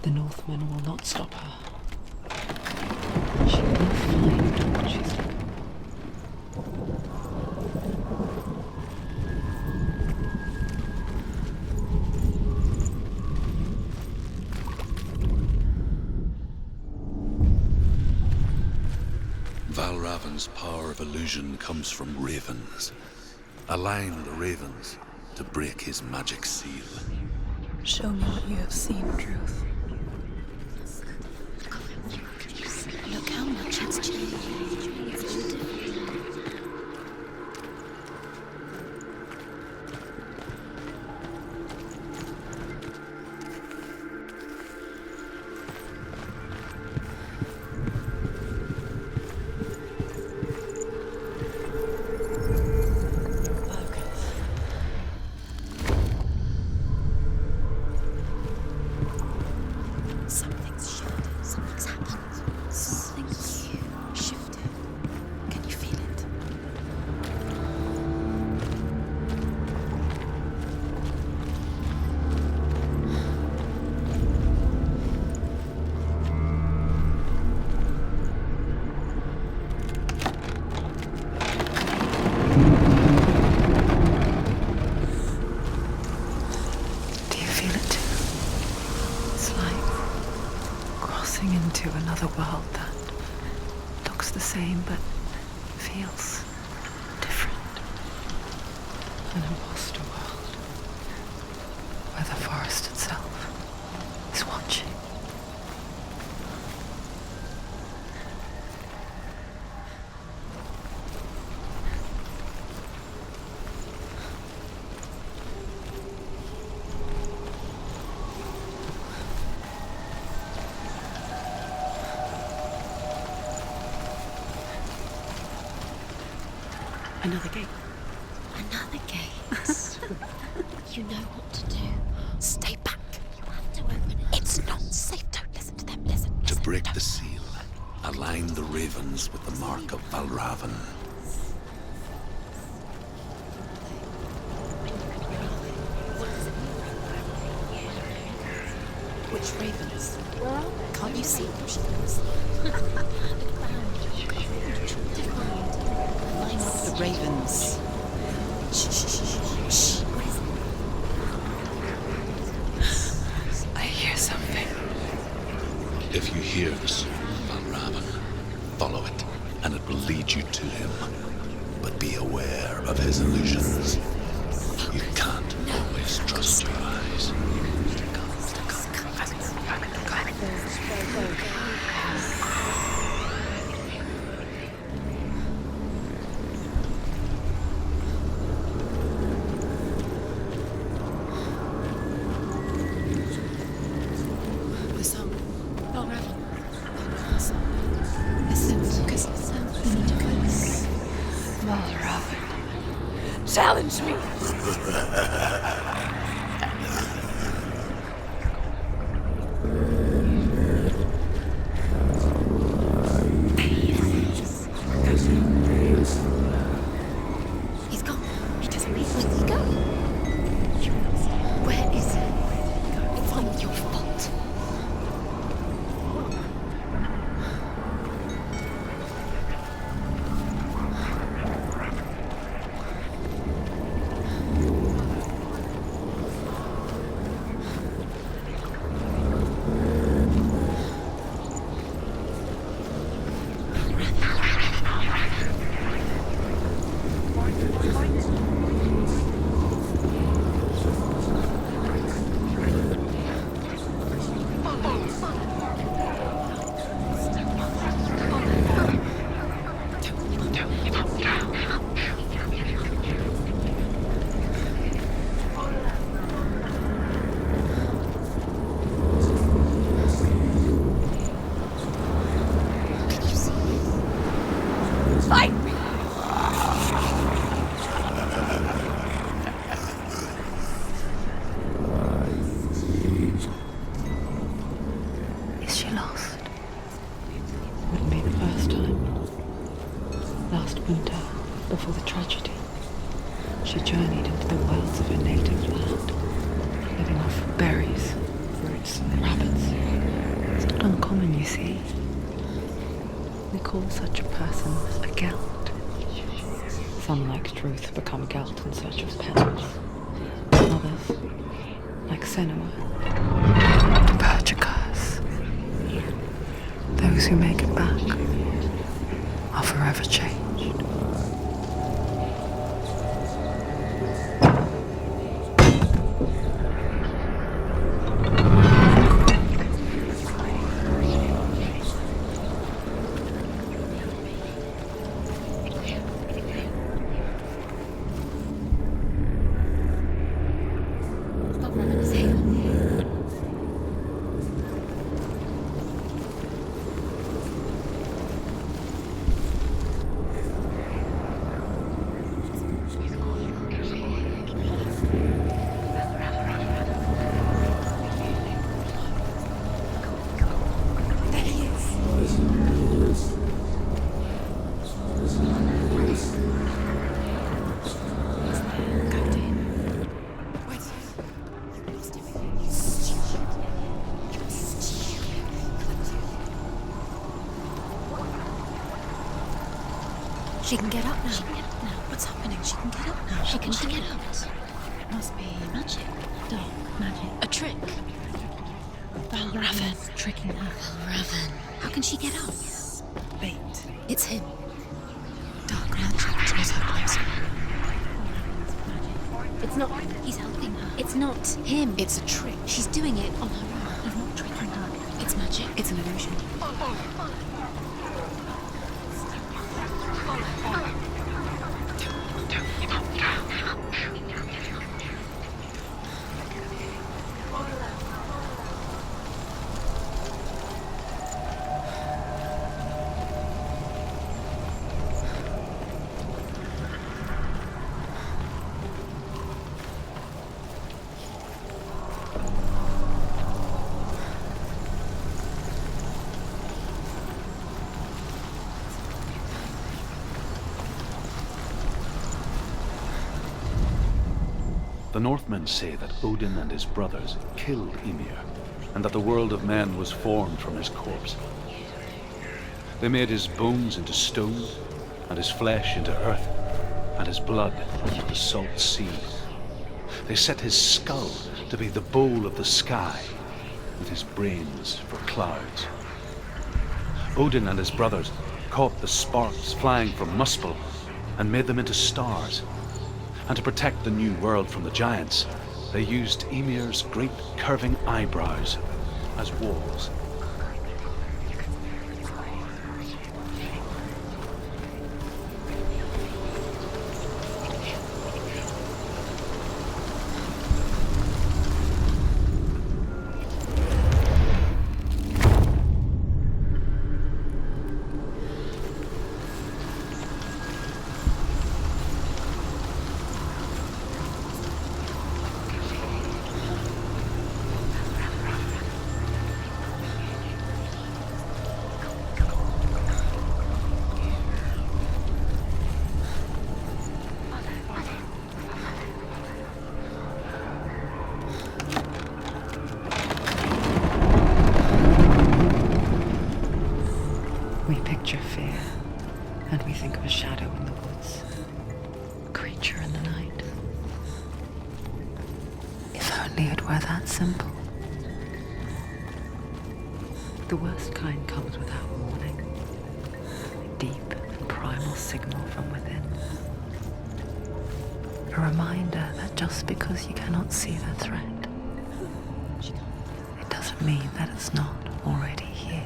The Northmen will not stop her. She will find what she's looking for. Valravan's power of illusion comes from ravens. Align the ravens to break his magic seal. Show me what you have seen, Truth. Look how much it's changed. It's all different. Something's shifted. Something's happened. Something's shifted. Can you feel it? Do you feel it too? It's like crossing into another world that looks the same but feels different. An imposter world where the forest itself is watching. Another gate. Another gate. You know what to do. Stay back. You have to open it. It's not safe. Don't listen to them. Listen. To listen. break Don't. the seal, align the ravens with the mark of Valravan. Which ravens? Can't you see them? Line up the ravens. Shh, shh, shh, shh. What is it? I hear something. If you hear the song of Valravan, follow it, and it will lead you to him. But be aware of his illusions. You can't always trust your eyes. The song. Valravan. Listen, focus. Listen to us. Valravan, challenge me. He's gone. He doesn't leave. Where did he go? Where is he? It's not your fault. Is she lost? Wouldn't be the first time. Last winter, before the tragedy, she journeyed into the wilds of her native land, living off berries, roots, and rabbits. common, you see. We call such a person a gelt. Some, like truth, become gelt in search of penance. Others, like Senua, purge a curse. Those who make it back are forever changed. She can get up now. She can get up now. What's happening? She can get up now. How can she get up? It must be magic. Dark magic. A trick. Valravan tricking her. Raven. How can she get up? Bait. It's him. Dark magic draws her closer. It's not. He's helping her. It's not him. It's a trick. She's doing it on her own. He's not tricking her. It's magic. It's an illusion. The Northmen say that Odin and his brothers killed Ymir, and that the world of men was formed from his corpse. They made his bones into stone, and his flesh into earth, and his blood into the salt sea. They set his skull to be the bowl of the sky, with his brains for clouds. Odin and his brothers caught the sparks flying from Muspel and made them into stars. And to protect the new world from the giants, they used Ymir's great curving eyebrows as walls. We picture fear, and we think of a shadow in the woods, a creature in the night. If only it were that simple. The worst kind comes without warning, a deep and primal signal from within. A reminder that just because you cannot see the threat, it doesn't mean that it's not already here.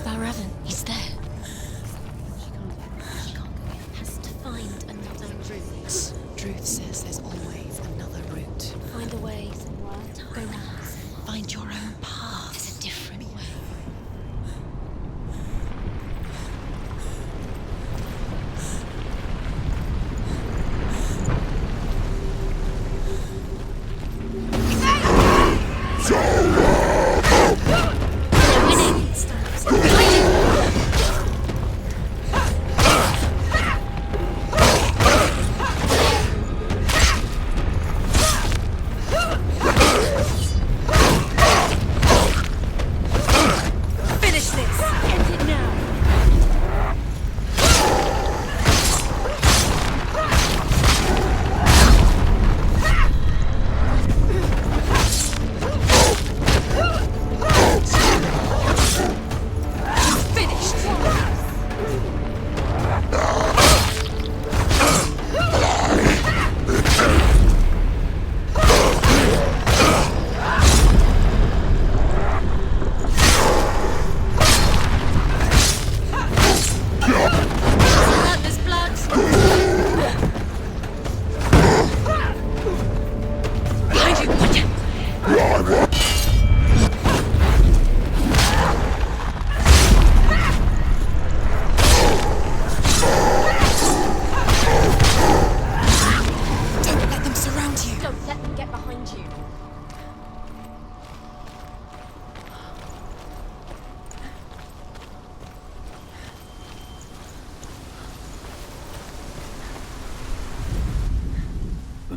Valravan, he's there. She can't go in. Has to find another route. Truth says there's always another route. Find a way somewhere. Go round. Find your own path. There's a different way. So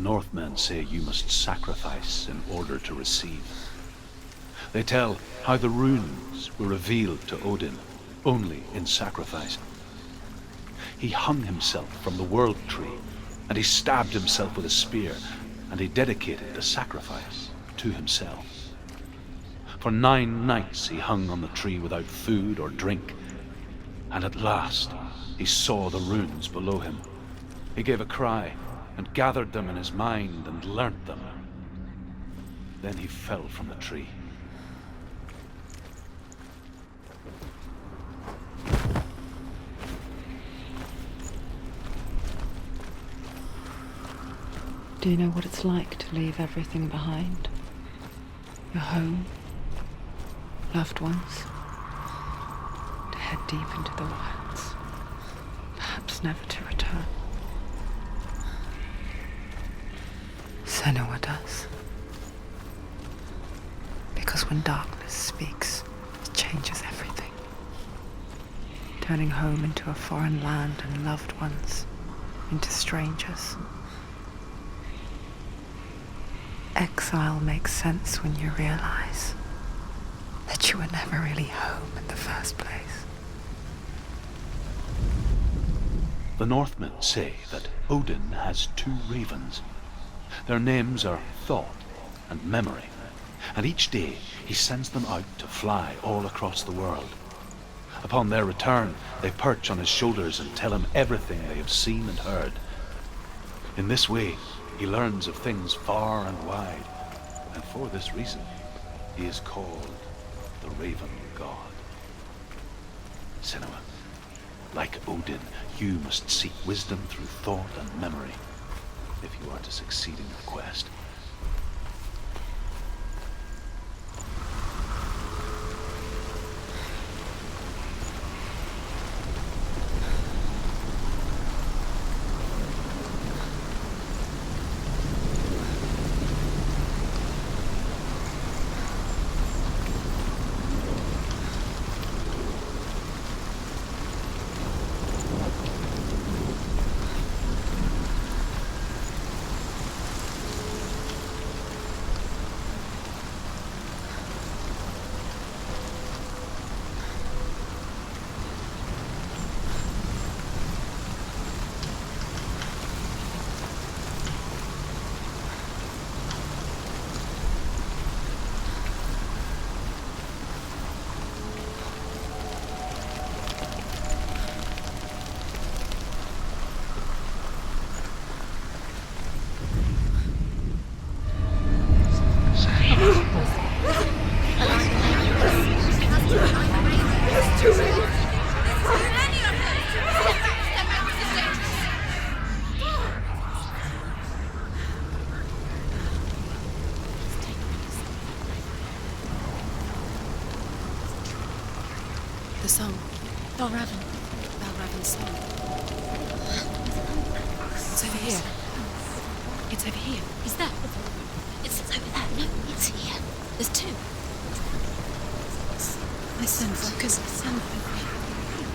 Northmen say you must sacrifice in order to receive. They tell how the runes were revealed to Odin only in sacrifice. He hung himself from the world tree, and he stabbed himself with a spear, and he dedicated the sacrifice to himself. For 9 nights he hung on the tree without food or drink, and at last he saw the runes below him. He gave a cry and gathered them in his mind and learnt them. Then he fell from the tree. Do you know what it's like to leave everything behind? Your home, loved ones, to head deep into the wilds, perhaps never to return. Senua does. Because when darkness speaks, it changes everything, turning home into a foreign land and loved ones into strangers. Exile makes sense when you realize that you were never really home in the first place. The Northmen say that Odin has 2 ravens. Their names are Thought and Memory, and each day he sends them out to fly all across the world. Upon their return, they perch on his shoulders and tell him everything they have seen and heard. In this way, he learns of things far and wide, and for this reason, he is called the Raven God. Senua, like Odin, you must seek wisdom through thought and memory, if you are to succeed in your quest. The song. Balraven. Balraven's song. It's over here. It's over here. Is that? It's over there. No, it's here. There's 2. Listen, focus. Listen.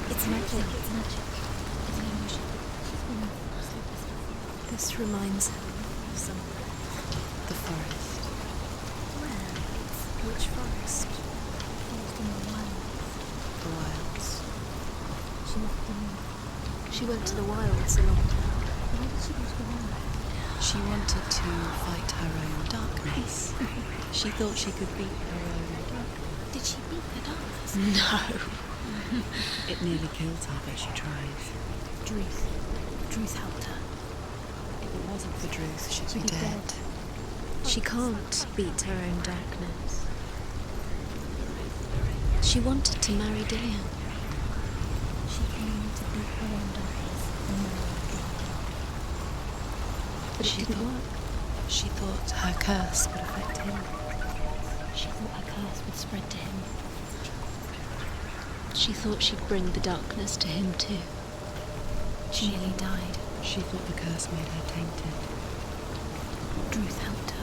It's magic. It's magic. It's an emotion. This reminds her of something. The forest. Where? Which forest? Forest in the wild. The wilds. She went to the wilds a long time. Why did she go to the wilds? She wanted to fight her own darkness. She thought she could beat her own darkness. Did she beat the darkness? No. It nearly killed her, but she tried. Druth helped her. If it wasn't for Druth, she'd be dead. She can't beat her own darkness. She wanted to marry Dillian. She came to beat her own darkness and marry Dillian. But it didn't work. She thought her curse would affect him. She thought her curse would spread to him. She thought she'd bring the darkness to him too. She nearly died. She thought the curse made her tainted. Druth helped her.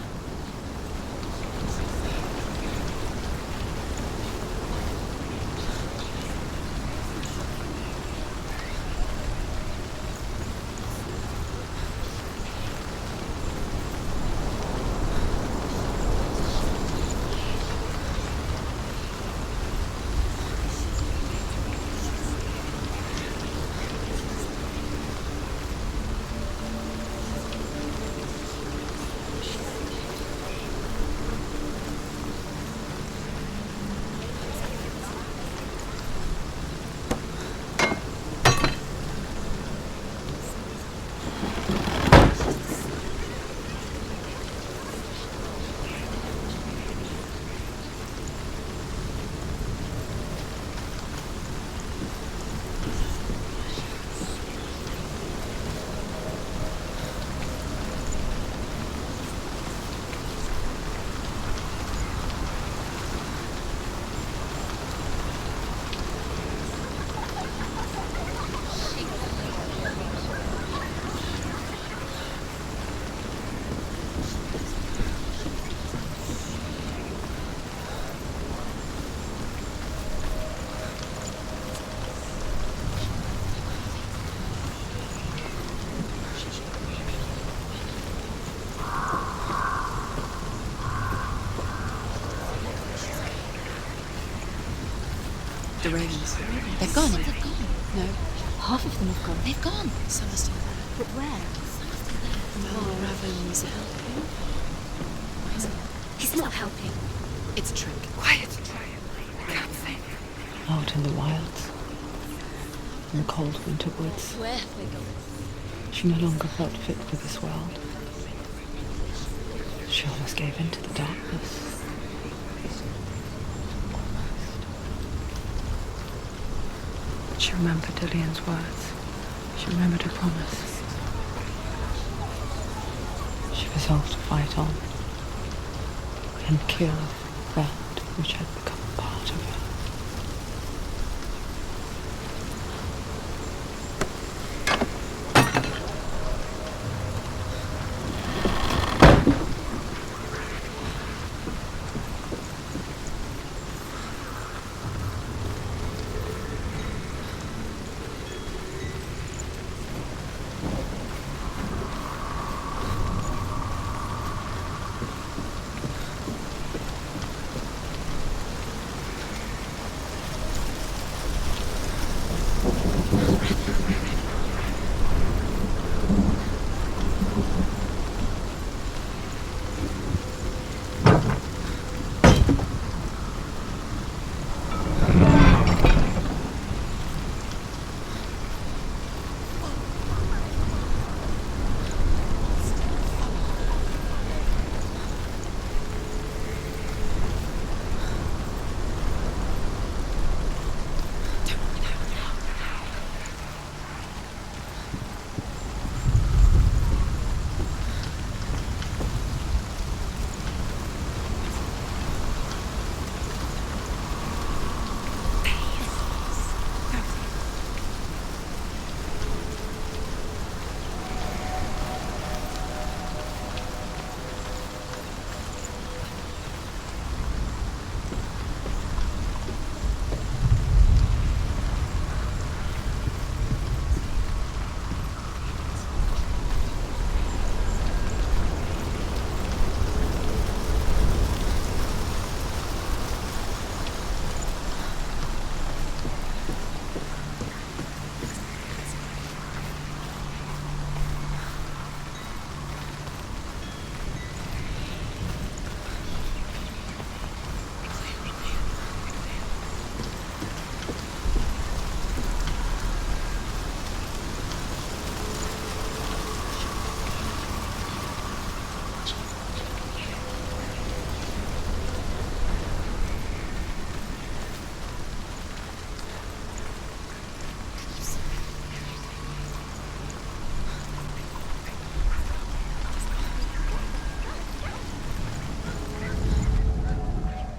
The ravens. They've gone. They've gone. No, Half of them have gone. they've gone. Some are still there. But where? Mel Raven's helping. He's not helping. It's a trick. Quiet. I can't think. Out in the wilds, in the cold winter woods, Where have they gone? she no longer felt fit for this world. She almost gave in to the darkness. But she remembered Dillian's words. She remembered her promise. She resolved to fight on and kill that which had become part of her.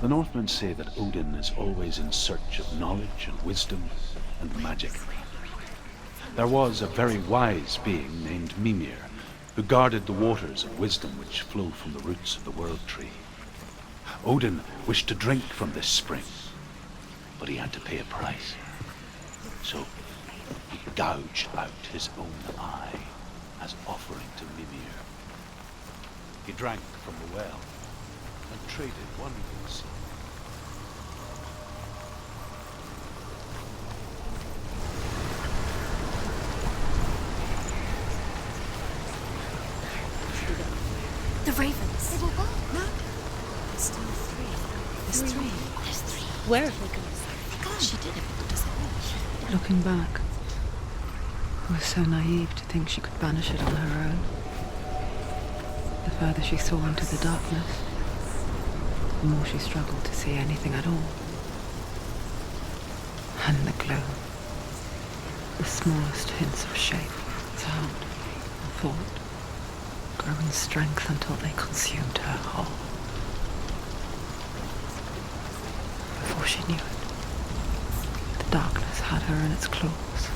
The Northmen say that Odin is always in search of knowledge and wisdom and magic. There was a very wise being named Mimir, who guarded the waters of wisdom which flow from the roots of the world tree. Odin wished to drink from this spring, but he had to pay a price. So he gouged out his own eye as offering to Mimir. He drank from the well and traded one sea. The ravens. They've all gone. No. There's still three. There's three. There's three. Where have they gone? They're gone. She did it. What does it mean? Looking back, I was so naive to think she could banish it on her own. The further she saw into the darkness, the more she struggled to see anything at all. And the glow, the smallest hints of shape, sound, or thought, grow in strength until they consumed her whole. Before she knew it, the darkness had her in its claws.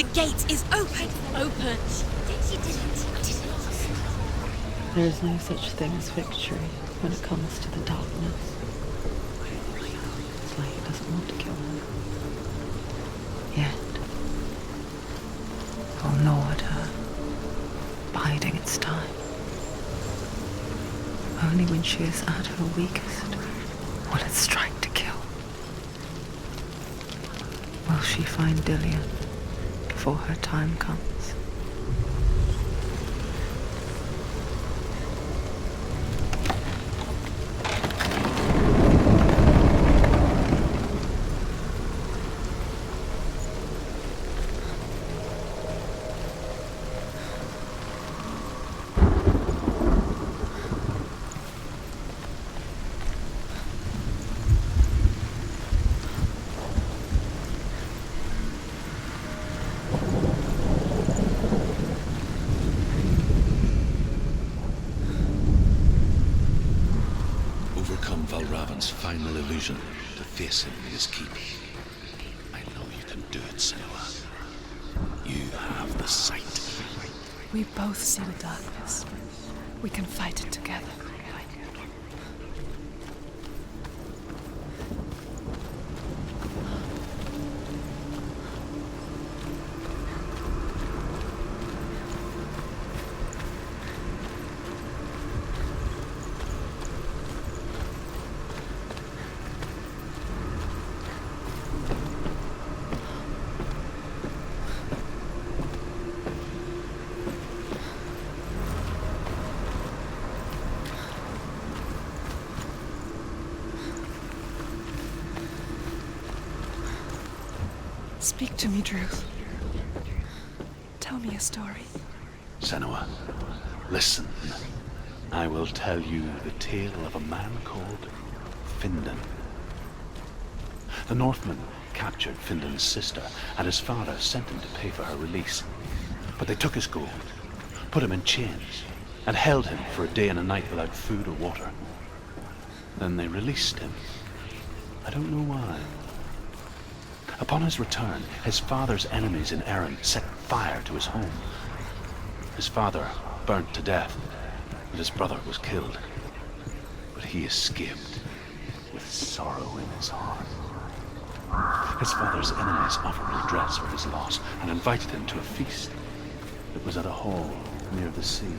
The gate is open! Open! She did it. There is no such thing as victory when it comes to the darkness. It's like he doesn't want to kill her. Yet, it will gnaw at her, biding its time. Only when she is at her weakest will it strike to kill. Will she find Dillian before her time comes? Final illusion to face him in his keep. I know you can do it, Senua. You have the sight. We both see the darkness. We can fight it together. Speak to me, Druth. Tell me a story. Senua, listen. I will tell you the tale of a man called Findan. The Northmen captured Findan's sister, and his father sent him to pay for her release. But they took his gold, put him in chains, and held him for a day and a night without food or water. Then they released him. I don't know why. Upon his return, his father's enemies in Erin set fire to his home. His father burnt to death, and his brother was killed. But he escaped with sorrow in his heart. His father's enemies offered redress for his loss and invited him to a feast. It was at a hall near the sea.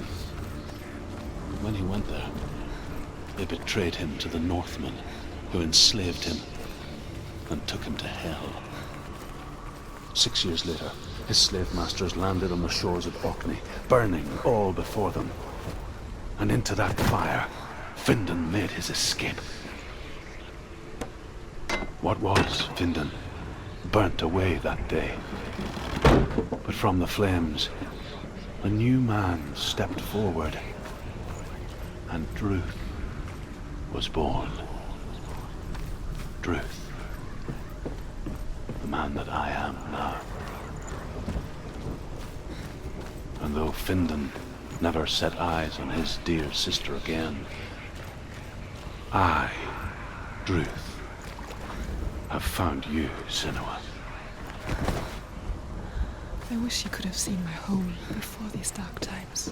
But when he went there, they betrayed him to the Northmen, who enslaved him and took him to hell. 6 years later, his slave masters landed on the shores of Orkney, burning all before them. And into that fire, Findan made his escape. What was Findan burnt away that day. But from the flames, a new man stepped forward, and Druth was born. Druth. The man that I am now. And though Findan never set eyes on his dear sister again, I, Druth, have found you, Senua. I wish you could have seen my home before these dark times.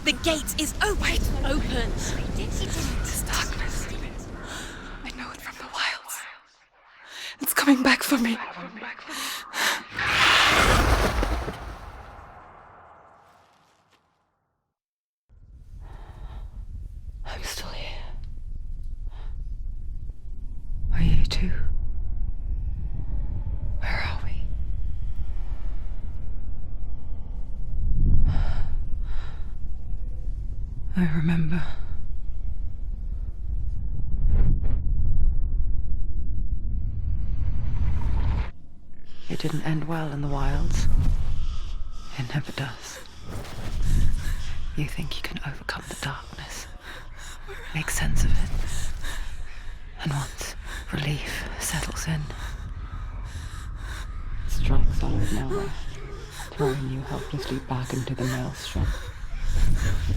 The gate is open! Open! This darkness. I know it from the wilds. It's coming back for me. I'm still here. Are you too? Where are we? I remember. It didn't end well in the wilds. It never does. You think you can overcome the darkness, make sense of it, and once relief settles in, it strikes out of nowhere, throwing you helplessly back into the maelstrom,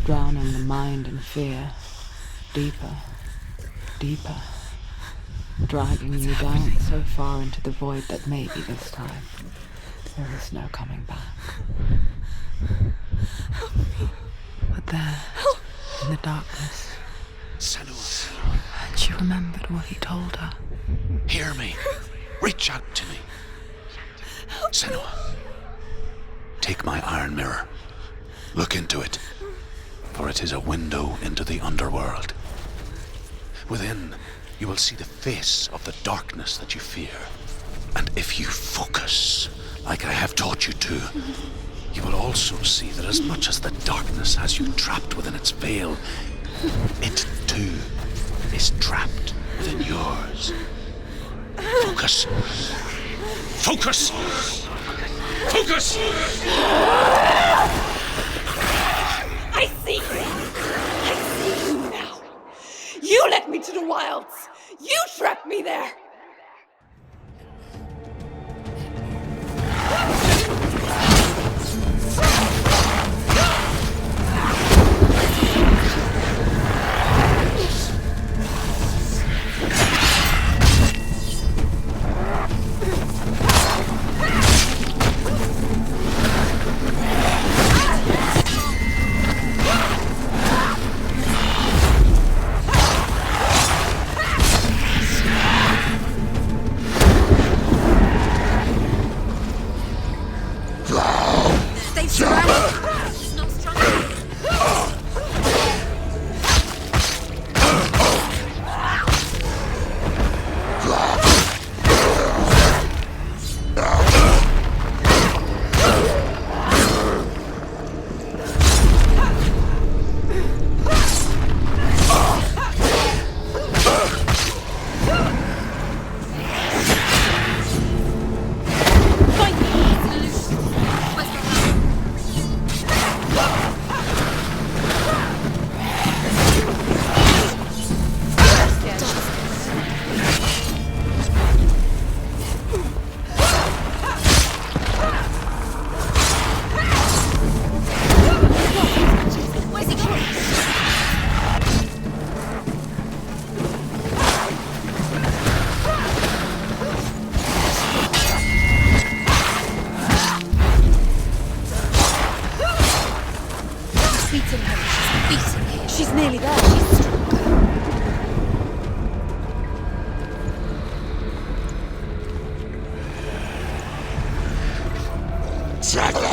drowning the mind in fear, deeper, deeper, dragging you down so far into the void that maybe this time there is no coming back. But there, in the darkness, Senua, and she remembered what he told her. hear me. Reach out to me. Senua, take my iron mirror. Look into it, for it is a window into the underworld. Within, you will see the face of the darkness that you fear. And if you focus, like I have taught you to, you will also see that as much as the darkness has you trapped within its veil, it too is trapped within yours. Focus. Focus! Focus! I see you! I see you now! You led me to the wilds! You trapped me there! They've surrounded him. He's not strong enough. Where's he going? Beating her. She's beating him. She's nearly there. She's stronger.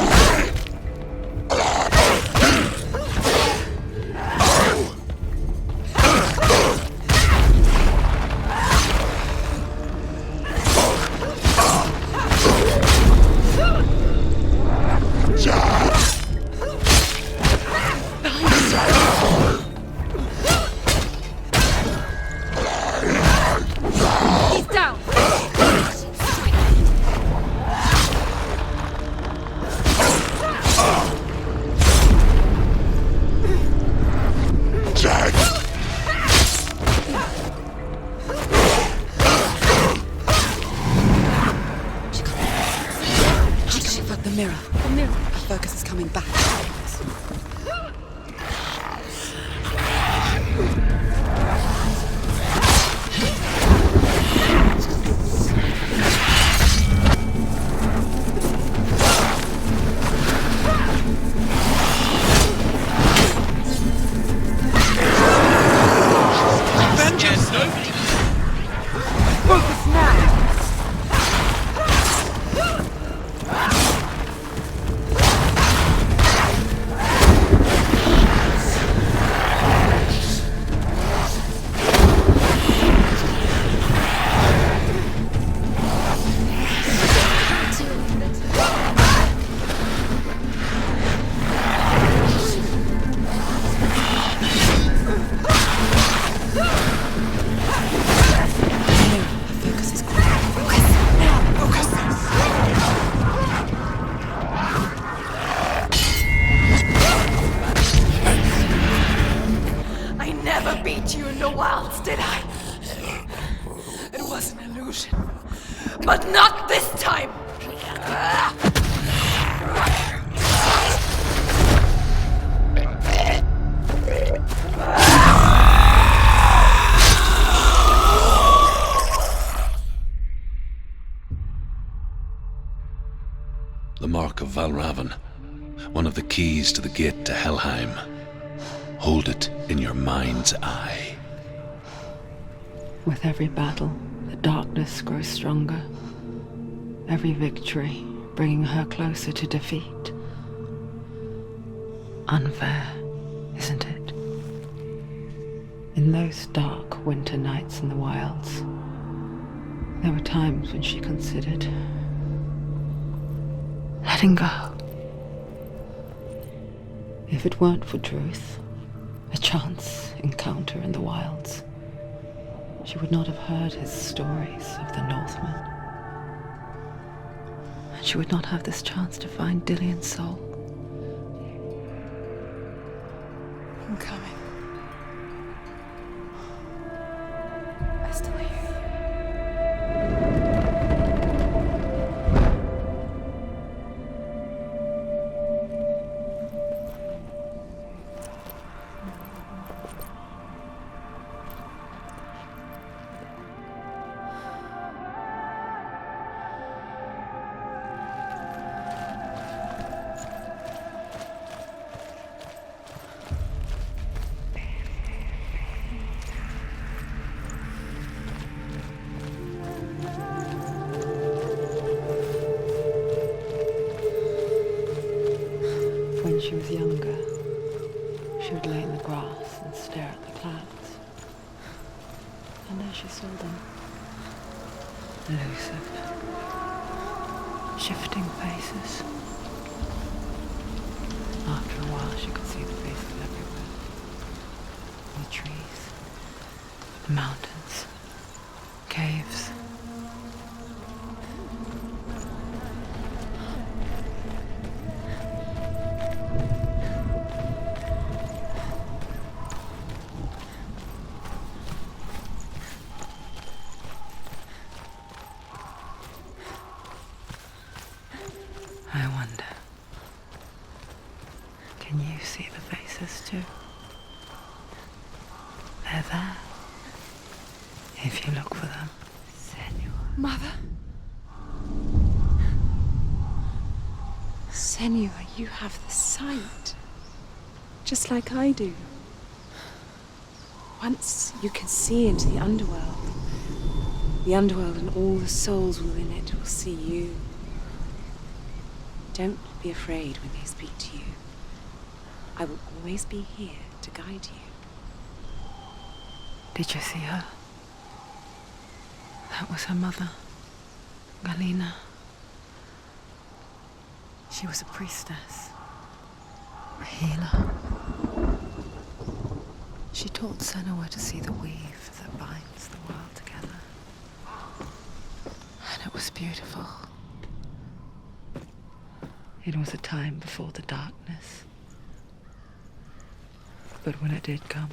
He's down. The mirror. The mirror. Our focus is coming back. Vengeance! Focus now! illusion. But not this time! The Mark of Valravan, one of the keys to the gate to Helheim. Hold it in your mind's eye. With every battle, the darkness grows stronger. Every victory bringing her closer to defeat. Unfair, isn't it? In those dark winter nights in the wilds, there were times when she considered letting go. If it weren't for Druth, a chance encounter in the wilds, she would not have heard his stories of the Northmen. And she would not have this chance to find Dillion's soul. I'm coming. I still hear you. When she was younger, she would lay in the grass and stare at the clouds. And there she saw them. Elusive, shifting faces. After a while, she could see the faces everywhere. The trees, the mountains, caves. I wonder, can you see the faces too? They're there, if you look for them. Senua. Mother? Senua, you have the sight. Just like I do. Once you can see into the underworld and all the souls within it will see you. Don't be afraid when they speak to you. I will always be here to guide you. Did you see her? That was her mother, Galina. She was a priestess, a healer. She taught Senua to see the weave that binds the world together. And it was beautiful. It was a time before the darkness. But when it did come,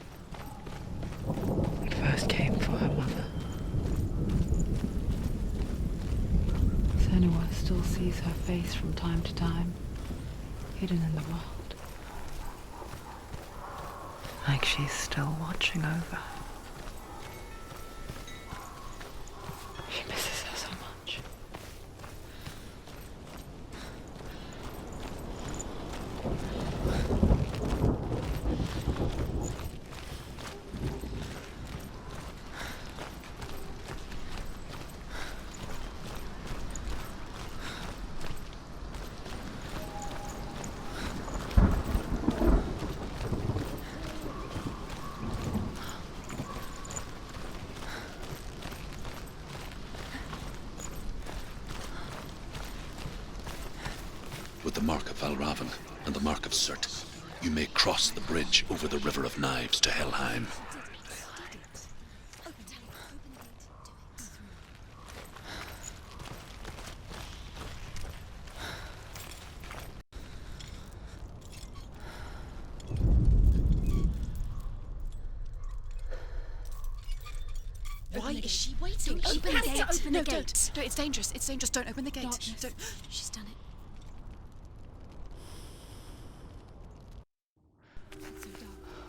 it first came for her mother. Senua still sees her face from time to time, hidden in the world. Like she's still watching over her. She misses her so much. With the Mark of Valravan and the Mark of Surt, you may cross the bridge over the River of Knives to Helheim. Why is she waiting? She Open the has to gate. open the No, gate. don't. No, it's dangerous. It's dangerous. Don't open the gate. Darkness. Don't. She's done it.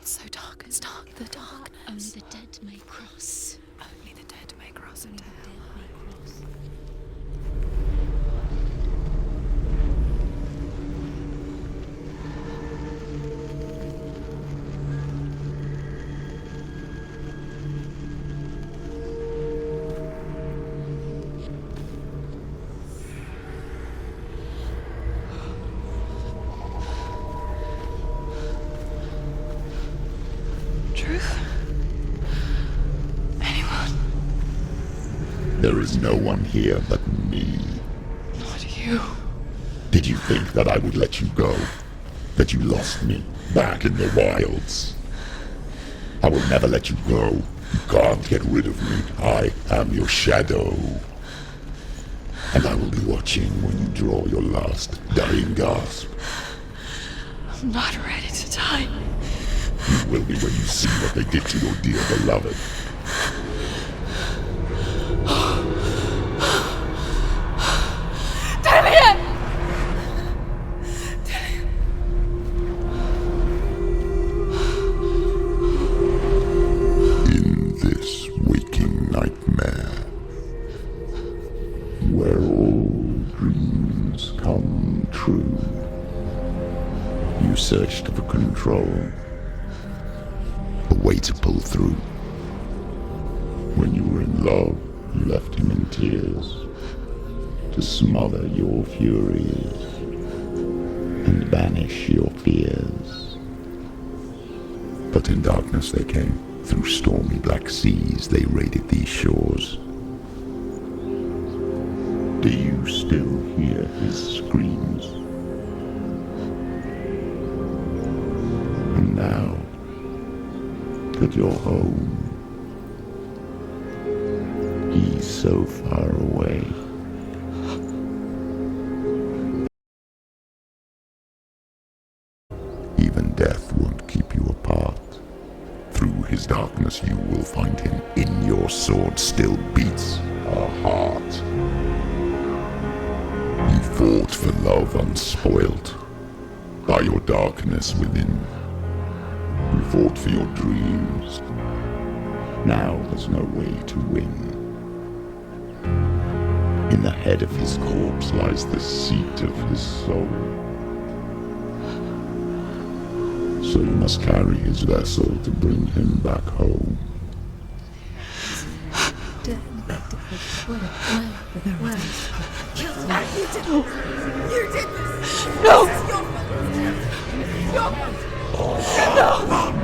It's so dark. It's dark. The darkness. Only the dead may cross. Only the dead may cross Only into the hell. dead may cross. Truth? Anyone? There is no one here but me. Not you. Did you think that I would let you go? That you lost me back in the wilds? I will never let you go. You can't get rid of me. I am your shadow. And I will be watching when you draw your last dying gasp. I'm not ready to die. You will be when you see what they did to your dear beloved. In this waking nightmare, where all dreams come true, you searched for control, a way to pull through. When you were in love, you left him in tears to smother your furies and banish your fears. But in darkness they came, through stormy black seas they raided these shores. Do you still hear his screams? And now that you're home, he's so far away. Even death won't keep you apart. Through his darkness you will find him. In your sword still beats a heart. You fought for love unspoilt by your darkness within. You fought for your dreams. Now there's no way to win. In the head of his corpse lies the seat of his soul. So you must carry his vessel to bring him back home. You did this! No! This is your fault! Your fault!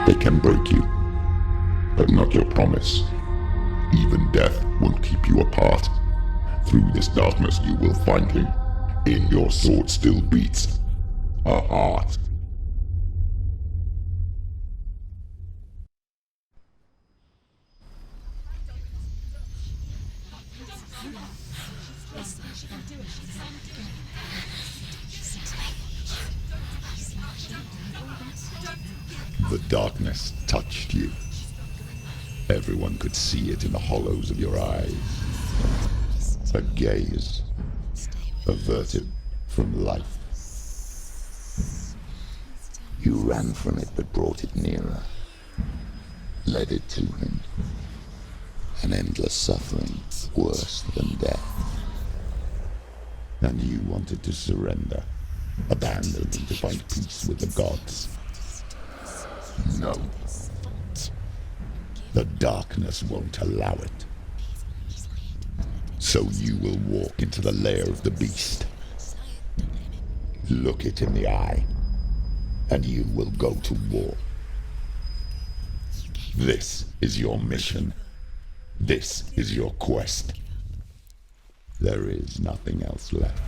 They can break you, but not your promise. Even death won't keep you apart. Through this darkness you will find him. In your sword still beats a heart. The darkness touched you. Everyone could see it in the hollows of your eyes. A gaze averted from life. You ran from it but brought it nearer. Led it to him. An endless suffering worse than death. And you wanted to surrender. Abandon and to find peace with the gods. No. The darkness won't allow it. So you will walk into the lair of the beast. Look it in the eye, and you will go to war. This is your mission. This is your quest. There is nothing else left.